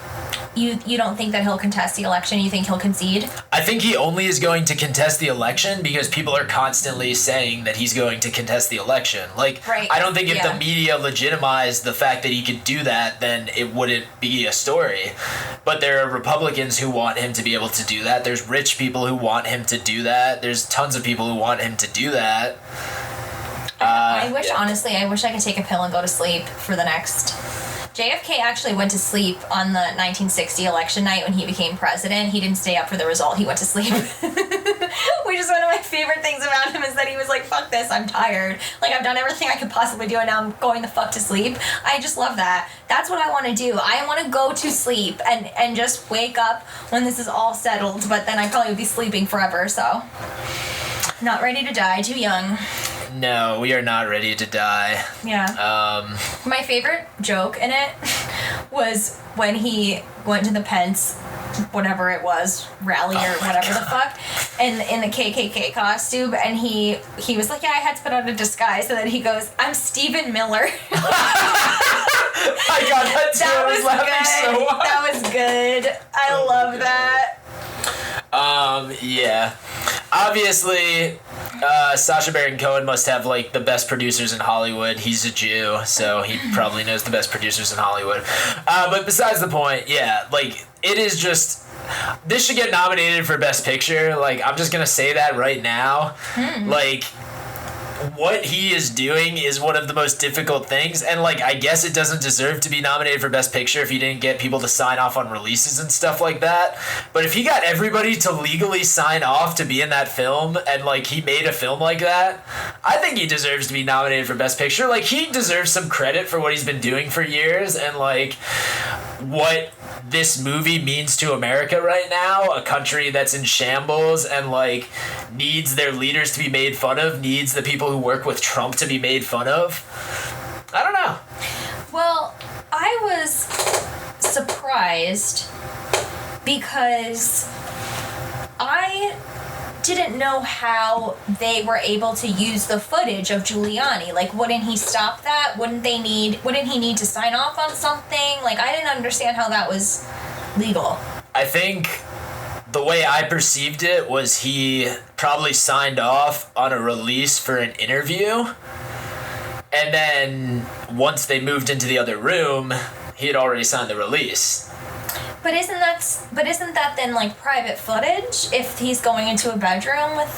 [SPEAKER 1] you don't think that he'll contest the election? You think he'll concede?
[SPEAKER 2] I think he only is going to contest the election because people are constantly saying that he's going to contest the election. Like, right. I don't think if the media legitimized the fact that he could do that, then it wouldn't be a story. But there are Republicans who want him to be able to do that. There's rich people who want him to do that. There's tons of people who want him to do that.
[SPEAKER 1] Honestly, I wish I could take a pill and go to sleep for the next... JFK actually went to sleep on the 1960 election night when he became president. He didn't stay up for the result. He went to sleep. Which is one of my favorite things about him is that he was like, fuck this, I'm tired. Like, I've done everything I could possibly do and now I'm going the fuck to sleep. I just love that. That's what I want to do. I want to go to sleep and just wake up when this is all settled, but then I probably would be sleeping forever, so... Not ready to die, too young.
[SPEAKER 2] No, we are not ready to die.
[SPEAKER 1] Yeah. My favorite joke in it was when he went to the Pence, whatever it was, rally or whatever the fuck, and in the KKK costume, and he was like, yeah, I had to put on a disguise, and then he goes, I'm Stephen Miller.
[SPEAKER 2] I got that too.
[SPEAKER 1] That
[SPEAKER 2] I was laughing so hard.
[SPEAKER 1] That was good. I love that.
[SPEAKER 2] Yeah. Obviously, Sacha Baron Cohen must have, like, the best producers in Hollywood. He's a Jew, so he probably knows the best producers in Hollywood. But besides the point, yeah, like, it is just... This should get nominated for Best Picture. Like, I'm just gonna say that right now. Like... What he is doing is one of the most difficult things, and like I guess it doesn't deserve to be nominated for Best Picture if he didn't get people to sign off on releases and stuff like that. But if he got everybody to legally sign off to be in that film, and like he made a film like that, I think he deserves to be nominated for Best Picture. Like, he deserves some credit for what he's been doing for years and like what this movie means to America right now, a country that's in shambles and like needs their leaders to be made fun of, needs the people who work with Trump to be made fun of. I don't know.
[SPEAKER 1] Well, I was surprised because I didn't know how they were able to use the footage of Giuliani. Like, wouldn't he stop that? Wouldn't he need to sign off on something? Like, I didn't understand how that was legal.
[SPEAKER 2] I think the way I perceived it was he probably signed off on a release for an interview, and then once they moved into the other room, he had already signed the release.
[SPEAKER 1] But isn't that then like private footage if he's going into a bedroom with?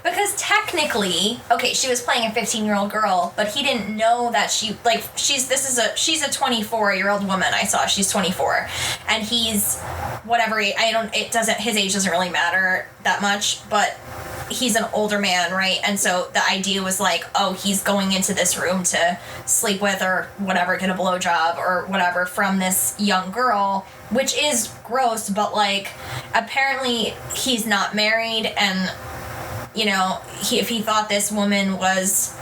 [SPEAKER 1] Because technically, okay, she was playing a 15-year-old girl, but he didn't know that she's a 24-year-old woman. I saw she's 24, and he's whatever. His age doesn't really matter that much, but he's an older man, right? And so the idea was like, oh, he's going into this room to sleep with or whatever, get a blowjob or whatever from this young girl, which is gross, but like apparently he's not married, and you know, if he thought this woman was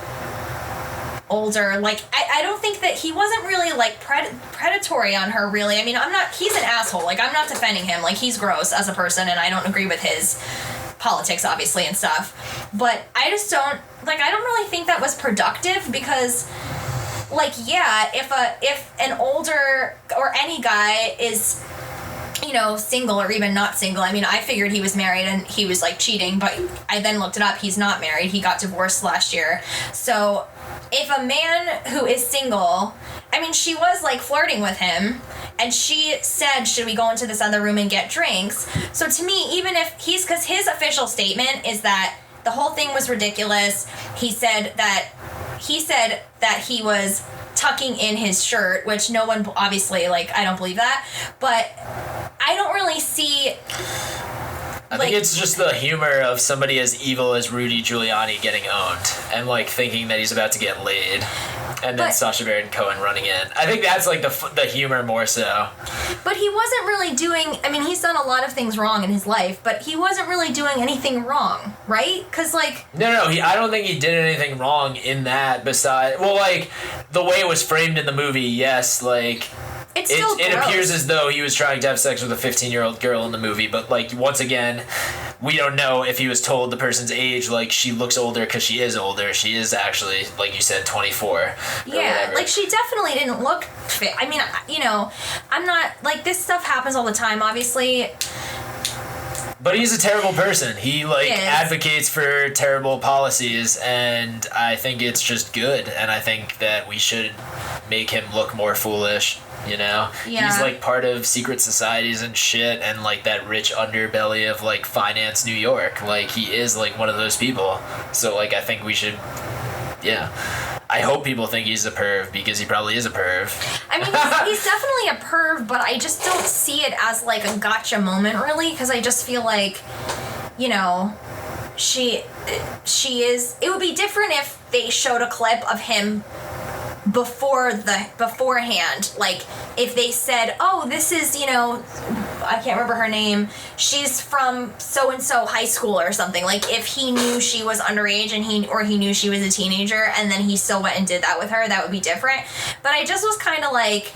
[SPEAKER 1] older, like I don't think that he wasn't really like predatory on her, really. I mean, he's an asshole. Like, I'm not defending him. Like, he's gross as a person, and I don't agree with his politics, obviously, and stuff. But I just don't really think that was productive, because like, yeah, if an older or any guy is, you know, single or even not single. I mean, I figured he was married and he was like cheating, but I then looked it up. He's not married. He got divorced last year. So if a man who is single, I mean, she was like flirting with him, and she said, should we go into this other room and get drinks? So to me, even if because his official statement is that the whole thing was ridiculous. He said that he was tucking in his shirt, which no one, obviously, like, I don't believe that. But I don't really see...
[SPEAKER 2] I think it's just the humor of somebody as evil as Rudy Giuliani getting owned and, like, thinking that he's about to get laid. And then Sacha Baron Cohen running in. I think that's, like, the humor more so.
[SPEAKER 1] But he wasn't really doing... I mean, he's done a lot of things wrong in his life, but he wasn't really doing anything wrong, right? Because, like...
[SPEAKER 2] No, I don't think he did anything wrong in that besides... Well, like, the way it was framed in the movie, yes, like... It appears as though he was trying to have sex with a 15-year-old girl in the movie, but, like, once again, we don't know if he was told the person's age, like, she looks older because she is older. She is actually, like you said, 24.
[SPEAKER 1] Yeah, like, she definitely didn't look fit. I mean, you know, I'm not, like, this stuff happens all the time, obviously.
[SPEAKER 2] But he's a terrible person. He, like, advocates for terrible policies, and I think it's just good, and I think that we should make him look more foolish. You know?
[SPEAKER 1] Yeah.
[SPEAKER 2] He's, like, part of secret societies and shit and, like, that rich underbelly of, like, finance New York. Like, he is, like, one of those people. So, like, I think we should... Yeah. I hope people think he's a perv because he probably is a perv.
[SPEAKER 1] I mean, he's definitely a perv, but I just don't see it as, like, a gotcha moment, really, because I just feel like, you know, she is... It would be different if they showed a clip of him beforehand, like if they said, oh, this is, you know, I can't remember her name, she's from so and so high school or something, like if he knew she was underage and he knew she was a teenager and then he still went and did that with her, that would be different. But I just was kind of like,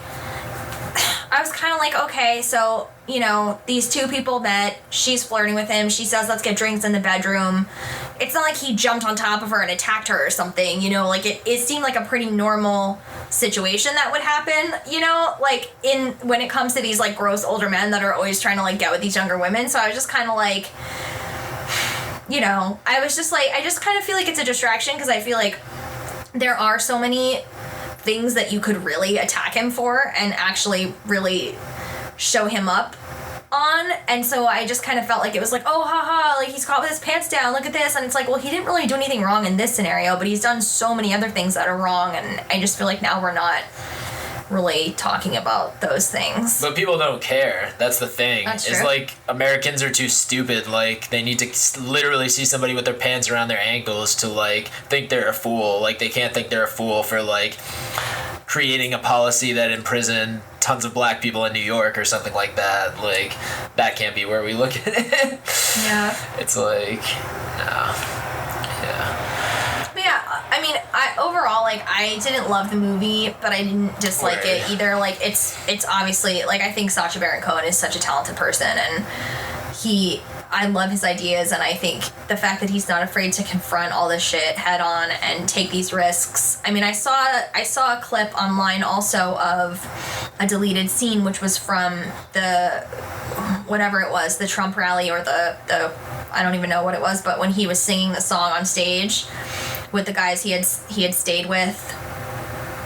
[SPEAKER 1] okay, so, you know, these two people met, she's flirting with him, she says, let's get drinks in the bedroom. It's not like he jumped on top of her and attacked her or something, you know, like it seemed like a pretty normal situation that would happen, you know, like when it comes to these, like, gross older men that are always trying to, like, get with these younger women. So I was just kind of like, you know, I just kind of feel like it's a distraction because I feel like there are so many things that you could really attack him for and actually really show him up on, and so I just kind of felt like it was like, oh, haha, like he's caught with his pants down, look at this, and it's like, well, he didn't really do anything wrong in this scenario, but he's done so many other things that are wrong, and I just feel like now we're not really talking about those things.
[SPEAKER 2] But people don't care. That's the thing.
[SPEAKER 1] That's true.
[SPEAKER 2] It's like Americans are too stupid. Like, they need to literally see somebody with their pants around their ankles to, like, think they're a fool. Like, they can't think they're a fool for, like, creating a policy that imprisoned tons of black people in New York or something like that. Like, that can't be where we look at it.
[SPEAKER 1] Yeah.
[SPEAKER 2] It's like, no. Yeah.
[SPEAKER 1] But yeah, I mean, overall, like, I didn't love the movie, but I didn't dislike it either. Like, it's obviously, like, I think Sacha Baron Cohen is such a talented person, and I love his ideas, and I think the fact that he's not afraid to confront all this shit head on and take these risks. I mean, I saw a clip online also of a deleted scene, which was from the whatever it was, the Trump rally or the I don't even know what it was, but when he was singing the song on stage with the guys he had stayed with.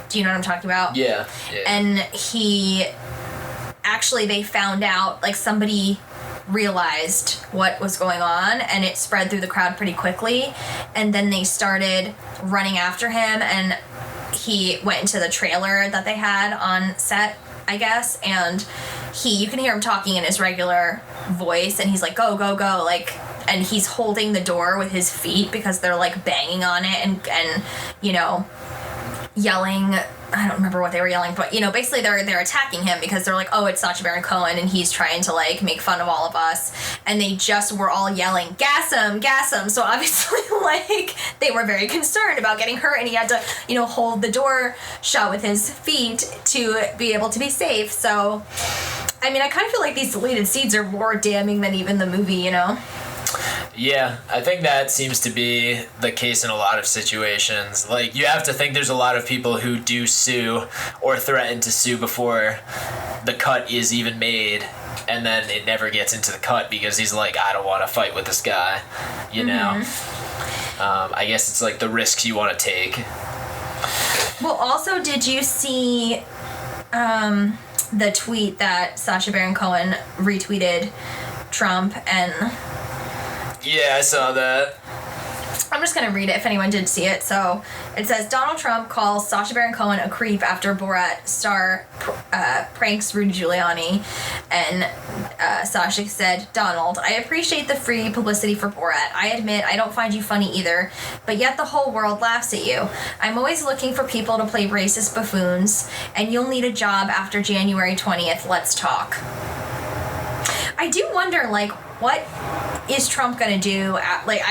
[SPEAKER 1] Do you know what I'm talking about?
[SPEAKER 2] Yeah.
[SPEAKER 1] And they found out, like, somebody realized what was going on, and it spread through the crowd pretty quickly, and then they started running after him, and he went into the trailer that they had on set, I guess, and you can hear him talking in his regular voice, and he's like, go, go, go, like, and he's holding the door with his feet because they're, like, banging on it and you know, yelling. I don't remember what they were yelling, but, you know, basically they're attacking him because they're like, oh, it's Sacha Baron Cohen, and he's trying to, like, make fun of all of us, and they just were all yelling, gas him, gas him, so obviously, like, they were very concerned about getting hurt, and he had to, you know, hold the door shut with his feet to be able to be safe. So, I mean, I kind of feel like these deleted scenes are more damning than even the movie, you know?
[SPEAKER 2] Yeah, I think that seems to be the case in a lot of situations. Like, you have to think there's a lot of people who do sue or threaten to sue before the cut is even made, and then it never gets into the cut because he's like, I don't want to fight with this guy, you know? I guess it's like the risks you want to take.
[SPEAKER 1] Well, also, did you see the tweet that Sacha Baron Cohen retweeted Trump and...
[SPEAKER 2] Yeah, I saw that.
[SPEAKER 1] I'm just going to read it if anyone did see it. So it says, Donald Trump calls Sacha Baron Cohen a creep after Borat star pranks Rudy Giuliani, and Sacha said, "Donald, I appreciate the free publicity for Borat. I admit I don't find you funny either, but yet the whole world laughs at you. I'm always looking for people to play racist buffoons, and you'll need a job after January 20th. Let's talk." I do wonder, like, what is Trump gonna do?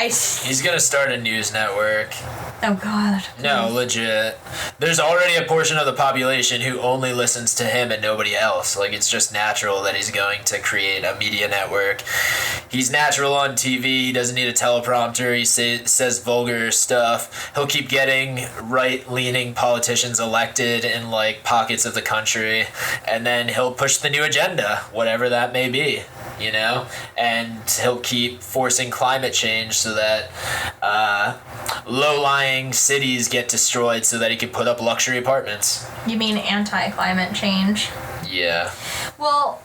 [SPEAKER 2] He's gonna start a news network.
[SPEAKER 1] Oh, God.
[SPEAKER 2] No, legit. There's already a portion of the population who only listens to him and nobody else. Like, it's just natural that he's going to create a media network. He's natural on TV. He doesn't need a teleprompter. He says vulgar stuff. He'll keep getting right-leaning politicians elected in, like, pockets of the country. And then he'll push the new agenda, whatever that may be, you know? And he'll keep forcing climate change so that low-lying cities get destroyed so that he can put up luxury apartments.
[SPEAKER 1] You mean anti-climate change?
[SPEAKER 2] Yeah.
[SPEAKER 1] Well,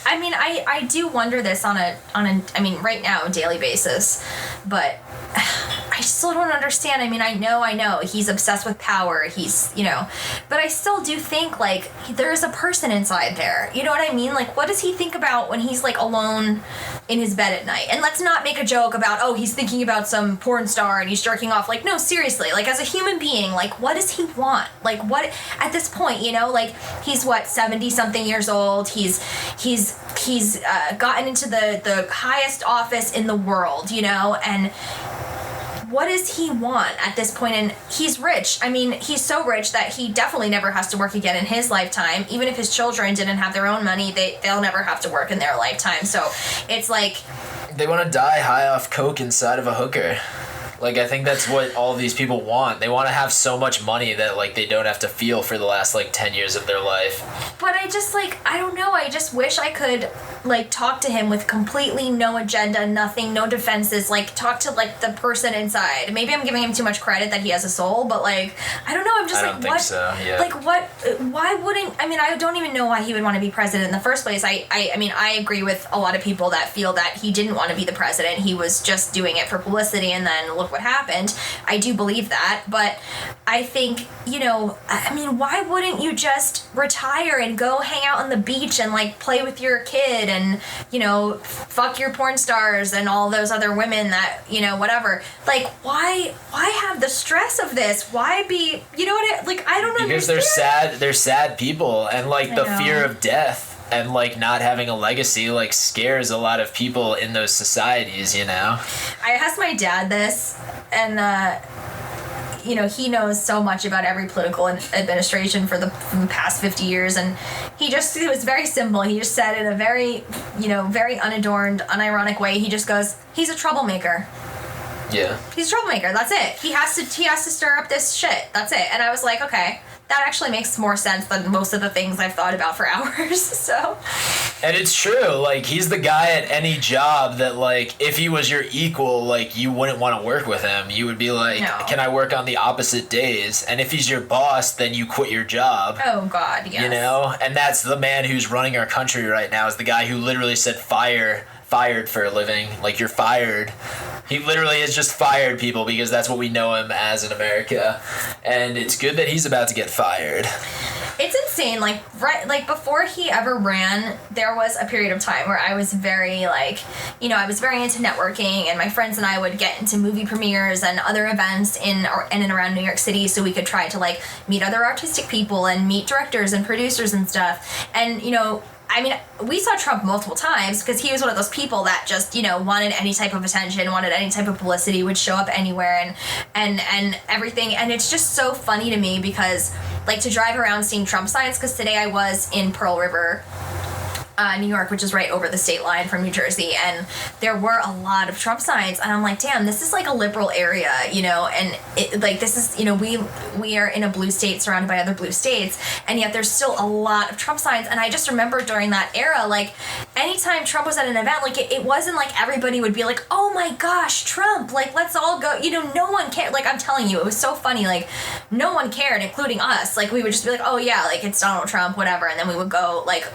[SPEAKER 1] I mean, I do wonder this on a I mean, right now, daily basis, but I still don't understand. I mean, I know, he's obsessed with power, he's, you know, but I still do think, like, there's a person inside there, you know what I mean? Like, what does he think about when he's, like, alone in his bed at night? And let's not make a joke about, oh, he's thinking about some porn star and he's jerking off. Like, no, seriously, like, as a human being, like, what does he want? Like, what, at this point, you know, like, he's, what, 70-something years old, he's gotten into the highest office in the world, you know, and what does he want at this point? And he's rich. I mean, he's so rich that he definitely never has to work again in his lifetime. Even if his children didn't have their own money, they'll never have to work in their lifetime. So it's like,
[SPEAKER 2] they want to die high off coke inside of a hooker. Like, I think that's what all these people want. They want to have so much money that, like, they don't have to feel for the last, like, 10 years of their life.
[SPEAKER 1] But I just, like, I don't know. I just wish I could, like, talk to him with completely no agenda, nothing, no defenses. Like, talk to, like, the person inside. Maybe I'm giving him too much credit that he has a soul, but, like, I don't know. I'm just,
[SPEAKER 2] I
[SPEAKER 1] like,
[SPEAKER 2] don't think so, yeah.
[SPEAKER 1] Like, what, why wouldn't, I mean, I don't even know why he would want to be president in the first place. I mean, I agree with a lot of people that feel that he didn't want to be the president. He was just doing it for publicity, and then look what happened. I do believe that, but I think, you know, I mean, why wouldn't you just retire and go hang out on the beach and, like, play with your kid and, you know, fuck your porn stars and all those other women that, you know, whatever. Like, why have the stress of this? Why be, you know what, like, I don't
[SPEAKER 2] because
[SPEAKER 1] understand.
[SPEAKER 2] they're sad people, and, like, the fear of death and, like, not having a legacy, like, scares a lot of people in those societies, you know?
[SPEAKER 1] I asked my dad this, and, you know, he knows so much about every political administration for the past 50 years, and it was very simple. He just said in a very, you know, very unadorned, unironic way, he just goes, he's a troublemaker.
[SPEAKER 2] Yeah.
[SPEAKER 1] He's a troublemaker, that's it. He has to stir up this shit, that's it. And I was like, okay, that actually makes more sense than most of the things I've thought about for hours, so.
[SPEAKER 2] And it's true, like, he's the guy at any job that, like, if he was your equal, like, you wouldn't want to work with him. You would be like, no. Can I work on the opposite days? And if he's your boss, then you quit your job.
[SPEAKER 1] Oh, God, yes.
[SPEAKER 2] You know? And that's the man who's running our country right now, is the guy who literally said fired for a living. Like, you're fired. He literally has just fired people because that's what we know him as in America. And it's good that he's about to get fired.
[SPEAKER 1] It's insane. Like before he ever ran, there was a period of time where I was very, like, you know, I was very into networking, and my friends and I would get into movie premieres and other events in and around New York City so we could try to, like, meet other artistic people and meet directors and producers and stuff. And, you know, I mean, we saw Trump multiple times because he was one of those people that just, you know, wanted any type of attention, wanted any type of publicity, would show up anywhere and everything. And it's just so funny to me because, like, to drive around seeing Trump signs, because today I was in Pearl River, New York, which is right over the state line from New Jersey, and there were a lot of Trump signs, and I'm like, damn, this is like a liberal area, you know, and this is, you know, we are in a blue state surrounded by other blue states, and yet there's still a lot of Trump signs. And I just remember during that era, like, anytime Trump was at an event, like, it wasn't like everybody would be like, oh my gosh, Trump, like, let's all go, you know, no one cared. Like, I'm telling you, it was so funny, like, no one cared, including us. Like, we would just be like, oh yeah, like, it's Donald Trump, whatever, and then we would go, like,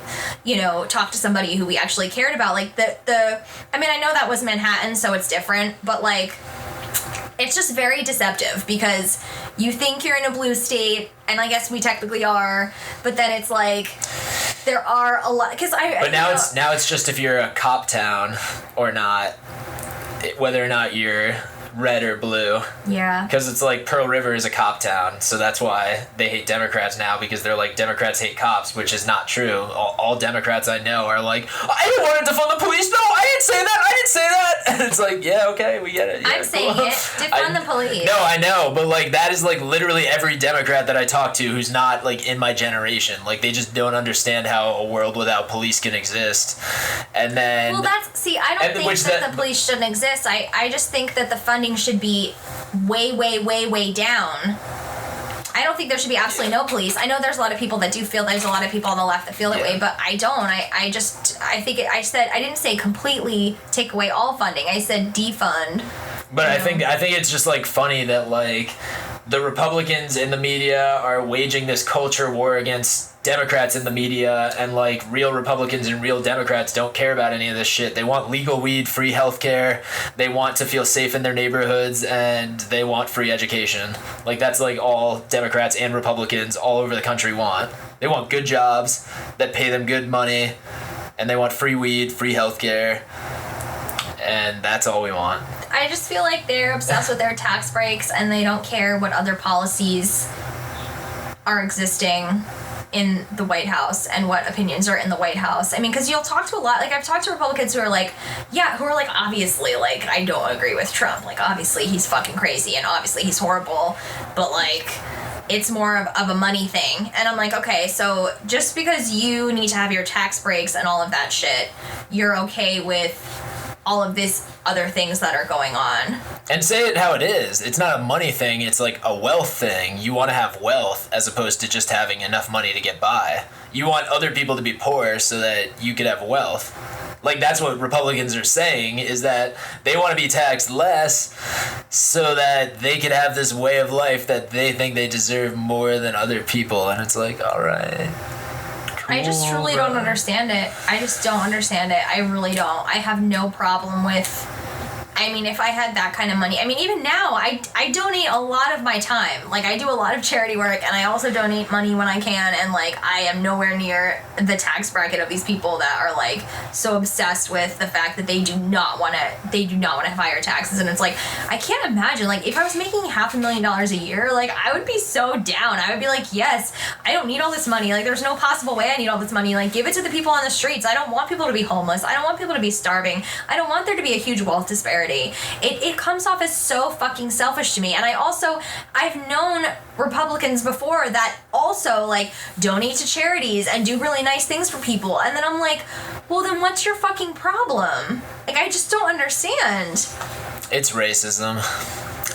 [SPEAKER 1] you know, talk to somebody who we actually cared about. Like, I mean, I know that was Manhattan, so it's different, but, like, It's just very deceptive because you think you're in a blue state, and I guess we technically are, but then it's like there are a lot because
[SPEAKER 2] But now it's just if you're a cop town or not, whether or not you're red or blue.
[SPEAKER 1] Yeah.
[SPEAKER 2] Because it's like Pearl River is a cop town, so that's why they hate Democrats now, because they're like, Democrats hate cops, which is not true. All Democrats I know are like, I didn't want to defund the police. No, I didn't say that. And it's like, yeah, okay, we get it. Yeah,
[SPEAKER 1] I'm saying
[SPEAKER 2] cool.
[SPEAKER 1] it. Defund the police.
[SPEAKER 2] No, I know, but like that is like literally every Democrat that I talk to who's not like in my generation. Like they just don't understand how a world without police can exist. And then
[SPEAKER 1] I don't think that the police shouldn't exist. I just think that the funding should be way, way, way, way down. I don't think there should be absolutely no police. I know there's a lot of people that do feel there's a lot of people on the left that feel that way, but I don't. I didn't say completely take away all funding. I said defund.
[SPEAKER 2] But I think it's just like funny that like the Republicans in the media are waging this culture war against Democrats in the media, and like real Republicans and real Democrats don't care about any of this shit. They want legal weed, free healthcare, they want to feel safe in their neighborhoods, and they want free education. Like that's like all Democrats and Republicans all over the country want. They want good jobs that pay them good money, and they want free weed, free healthcare, and that's all we want.
[SPEAKER 1] I just feel like they're obsessed with their tax breaks, and they don't care what other policies are existing in the White House and what opinions are in the White House. I mean, because you'll talk to a lot, like I've talked to Republicans who are like, obviously, like, I don't agree with Trump. Like, obviously he's fucking crazy and obviously he's horrible, but like, it's more of a money thing. And I'm like, okay, so just because you need to have your tax breaks and all of that shit, you're okay with all of this other things that are going on.
[SPEAKER 2] And say it how it is. It's not a money thing, it's like a wealth thing. You want to have wealth as opposed to just having enough money to get by. You want other people to be poor so that you could have wealth. Like that's what Republicans are saying, is that they want to be taxed less so that they could have this way of life that they think they deserve more than other people. And it's like, all right.
[SPEAKER 1] I just truly don't understand it. I just don't understand it. I really don't. I have no problem with... I mean, if I had that kind of money... I mean, even now, I donate a lot of my time. Like, I do a lot of charity work, and I also donate money when I can, and, like, I am nowhere near the tax bracket of these people that are, like, so obsessed with the fact that they do not want to have higher taxes. And it's like, I can't imagine, like, if I was making $500,000 a year, like, I would be so down. I would be like, yes, I don't need all this money. Like, there's no possible way I need all this money. Like, give it to the people on the streets. I don't want people to be homeless. I don't want people to be starving. I don't want there to be a huge wealth disparity. It comes off as so fucking selfish to me. And I've known Republicans before that also like donate to charities and do really nice things for people. And then I'm like, well then what's your fucking problem? Like I just don't understand.
[SPEAKER 2] It's racism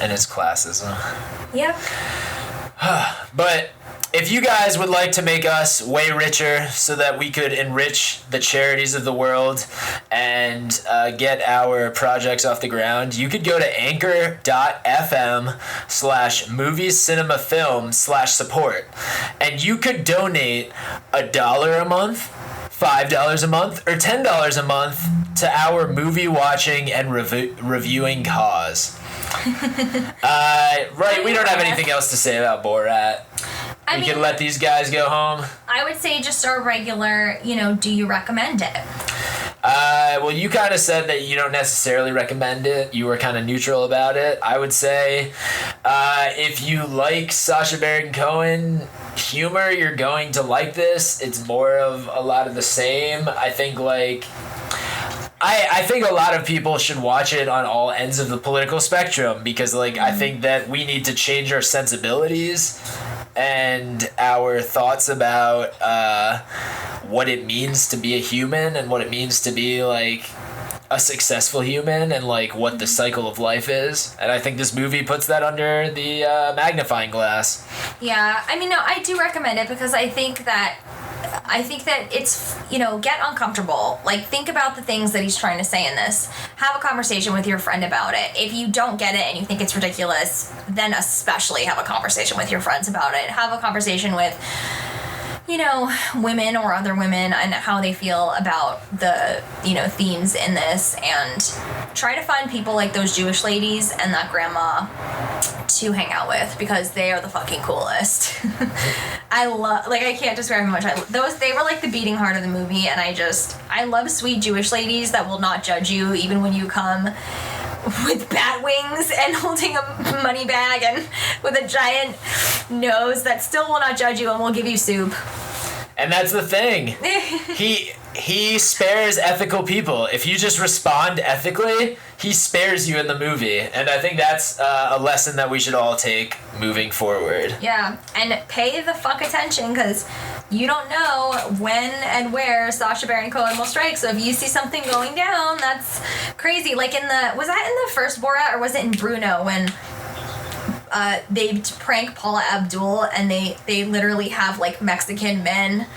[SPEAKER 2] and it's classism.
[SPEAKER 1] Yep.
[SPEAKER 2] But if you guys would like to make us way richer so that we could enrich the charities of the world and get our projects off the ground, you could go to anchor.fm/moviescinemafilm/support, and you could donate $1 a month, $5 a month, or $10 a month to our movie watching and reviewing cause. Right, we don't have anything else to say about Borat. We can let these guys go home.
[SPEAKER 1] I would say just our regular, do you recommend it?
[SPEAKER 2] Well, you kind of said that you don't necessarily recommend it. You were kind of neutral about it. I would say if you like Sacha Baron Cohen humor, you're going to like this. It's more of a lot of the same. I think, I think a lot of people should watch it on all ends of the political spectrum because, I think that we need to change our sensibilities and our thoughts about what it means to be a human and what it means to be, a successful human and, what the cycle of life is. And I think this movie puts that under the magnifying glass.
[SPEAKER 1] Yeah, I mean, no, I do recommend it because I think that it's, get uncomfortable. Think about the things that he's trying to say in this. Have a conversation with your friend about it. If you don't get it and you think it's ridiculous, then especially have a conversation with your friends about it. Have a conversation with, women or other women and how they feel about the, themes in this. And try to find people like those Jewish ladies and that grandma to hang out with, because they are the fucking coolest. I can't describe how much they were like the beating heart of the movie, and I love sweet Jewish ladies that will not judge you even when you come with bat wings and holding a money bag and with a giant nose, that still will not judge you and will give you soup.
[SPEAKER 2] And that's the thing. He spares ethical people. If you just respond ethically, he spares you in the movie. And I think that's a lesson that we should all take moving forward.
[SPEAKER 1] Yeah, and pay the fuck attention, because you don't know when and where Sacha Baron Cohen will strike. So if you see something going down, that's crazy. Like was that in the first Borat, or was it in Bruno, when they prank Paula Abdul and they literally have like Mexican men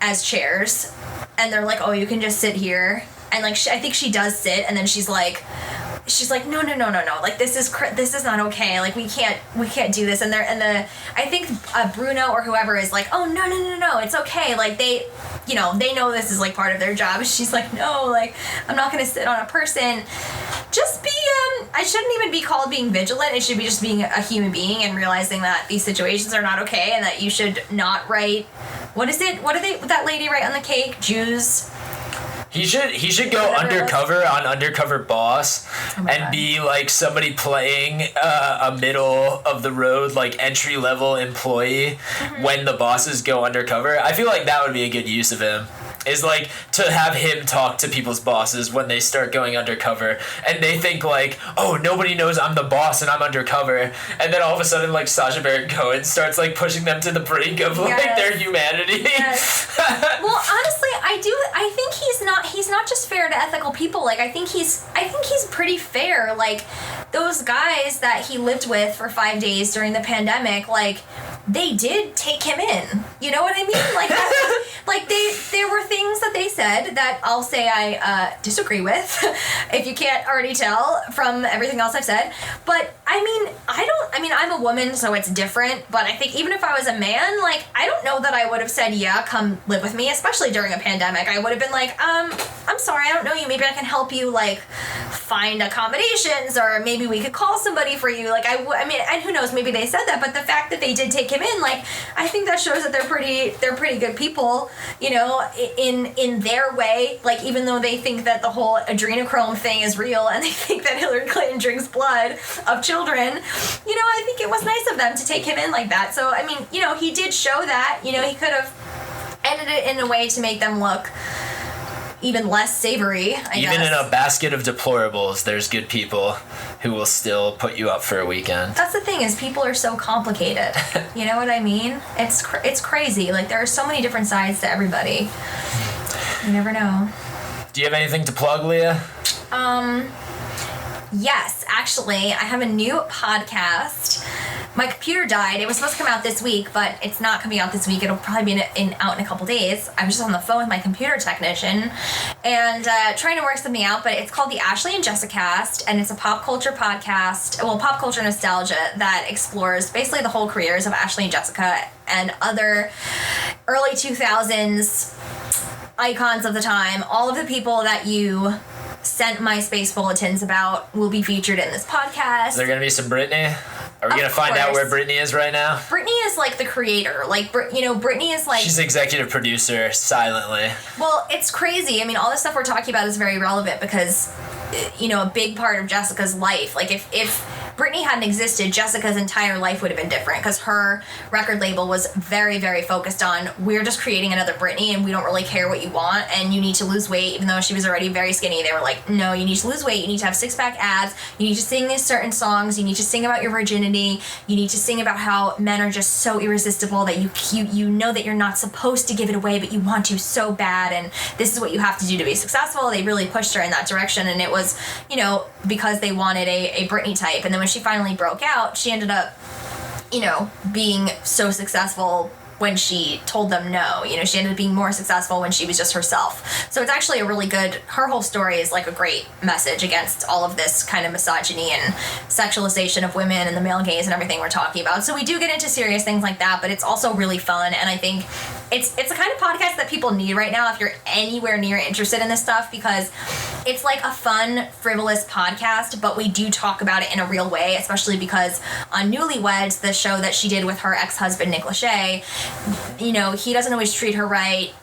[SPEAKER 1] as chairs, and they're like, oh, you can just sit here, and like I think she does sit, and then she's like no, like this is not okay, like we can't do this, and I think Bruno or whoever is like, oh no, it's okay, like they know this is like part of their job. She's like, no, like I'm not gonna sit on a person. Just be I shouldn't even be called being vigilant. It should be just being a human being and realizing that these situations are not okay, and that you should not write, what did that lady write on the cake? Jews.
[SPEAKER 2] He should go undercover on Undercover Boss, and be like somebody playing a middle of the road, like entry level employee when the bosses go undercover. I feel like that would be a good use of him. Is like to have him talk to people's bosses when they start going undercover, and they think like, oh, nobody knows I'm the boss and I'm undercover, and then all of a sudden like Sacha Baron Cohen starts like pushing them to the brink of like their humanity.
[SPEAKER 1] Yes. Well, honestly, I think he's not just fair to ethical people. Like I think he's pretty fair. Like those guys that he lived with for 5 days during the pandemic, like they did take him in. You know what I mean? Like like there were things that they said that I'll say I disagree with, if you can't already tell from everything else I've said. But I'm a woman, so it's different. But I think even if I was a man, like I don't know that I would have said, yeah, come live with me, especially during a pandemic. I would have been like, I'm sorry, I don't know you. Maybe I can help you like find accommodations, or maybe we could call somebody for you. Like and who knows, maybe they said that, but the fact that they did take him in, like I think that shows that they're pretty good people, in their way. Like even though they think that the whole adrenochrome thing is real, and they think that Hillary Clinton drinks blood of children, I think it was nice of them to take him in like that. So I mean, he did show that, he could have ended it in a way to make them look even less savory, I guess.
[SPEAKER 2] Even in a basket of deplorables, there's good people who will still put you up for a weekend.
[SPEAKER 1] That's the thing, is people are so complicated. You know what I mean? It's crazy. Like there are so many different sides to everybody. You never know.
[SPEAKER 2] Do you have anything to plug, Leah?
[SPEAKER 1] Yes, actually, I have a new podcast. My computer died. It was supposed to come out this week, but it's not coming out this week. It'll probably be out in a couple days. I was just on the phone with my computer technician and trying to work something out, but it's called the Ashlee and Jessicast, and it's a pop culture podcast, pop culture nostalgia that explores basically the whole careers of Ashlee and Jessica and other early 2000s icons of the time. All of the people that you sent MySpace bulletins about will be featured in this podcast.
[SPEAKER 2] Is there going to be some Britney? Are we going to find out where Britney is right now?
[SPEAKER 1] Britney is like the creator. Like, Britney is like...
[SPEAKER 2] She's executive producer, silently.
[SPEAKER 1] Well, it's crazy. I mean, all the stuff we're talking about is very relevant because, a big part of Jessica's life. Like, if Britney hadn't existed, Jessica's entire life would have been different, because her record label was very, very focused on, we're just creating another Britney and we don't really care what you want and you need to lose weight. Even though she was already very skinny, they were like, no, you need to lose weight, you need to have six-pack abs, you need to sing these certain songs, you need to sing about your virginity, you need to sing about how men are just so irresistible that you know that you're not supposed to give it away, but you want to so bad, and this is what you have to do to be successful. They really pushed her in that direction, and it was, because they wanted a Britney type. And then when she finally broke out, she ended up, being so successful when she told them no. She ended up being more successful when she was just herself. So it's actually a really good, her whole story is like a great message against all of this kind of misogyny and sexualization of women and the male gaze and everything we're talking about. So we do get into serious things like that, but it's also really fun, and I think it's a kind of podcast that people need right now if you're anywhere near interested in this stuff, because It's like a fun, frivolous podcast, but we do talk about it in a real way, especially because on Newlyweds, the show that she did with her ex-husband, Nick Lachey, you know, he doesn't always treat her right.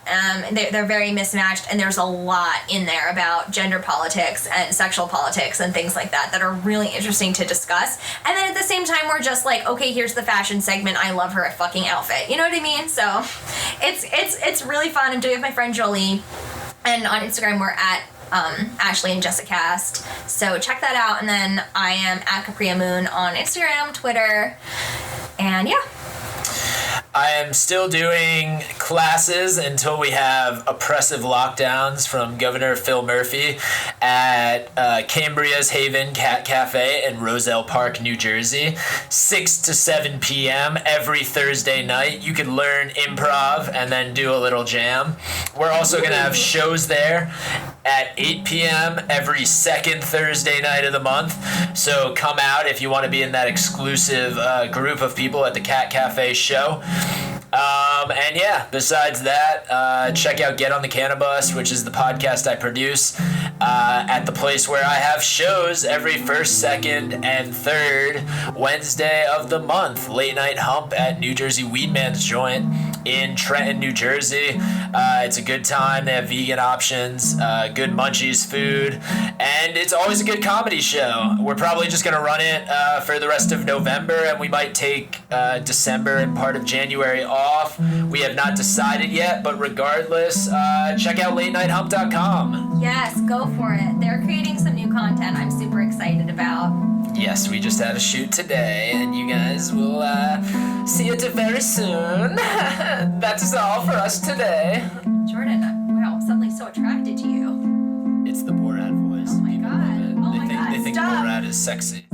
[SPEAKER 1] They're very mismatched, and there's a lot in there about gender politics and sexual politics and things like that that are really interesting to discuss. And then at the same time, we're just like, okay, here's the fashion segment. I love her fucking outfit. You know what I mean? So it's really fun. I'm doing it with my friend Joli, and on Instagram we're at Ashlee and Jessicast. So check that out. And then I am at Capria Moon on Instagram, Twitter, and yeah.
[SPEAKER 2] I am still doing classes until we have oppressive lockdowns from Governor Phil Murphy at Cambria's Haven Cat Cafe in Roselle Park, New Jersey, 6 to 7 p.m. every Thursday night. You can learn improv and then do a little jam. We're also going to have shows there at 8 p.m. every second Thursday night of the month. So come out if you want to be in that exclusive group of people at the Cat Cafe show. And yeah, besides that, check out Get on the Cannabis, which is the podcast I produce at the place where I have shows every first, second, and third Wednesday of the month. Late Night Hump at New Jersey Weedman's Joint in Trenton, New Jersey. It's a good time. They have vegan options, good munchies food, and it's always a good comedy show. We're probably just going to run it for the rest of November, and we might take December and part of January off. We have not decided yet, but regardless, check out latenighthump.com.
[SPEAKER 1] Yes, go for it. They're creating some new content I'm super excited about.
[SPEAKER 2] Yes, we just had a shoot today, and you guys will see it very soon. That is all for us today.
[SPEAKER 1] Jordan, wow, I'm suddenly so attracted to you.
[SPEAKER 2] It's the Borat voice.
[SPEAKER 1] Oh my god. Oh my god.
[SPEAKER 2] They think
[SPEAKER 1] Stop.
[SPEAKER 2] Borat is sexy.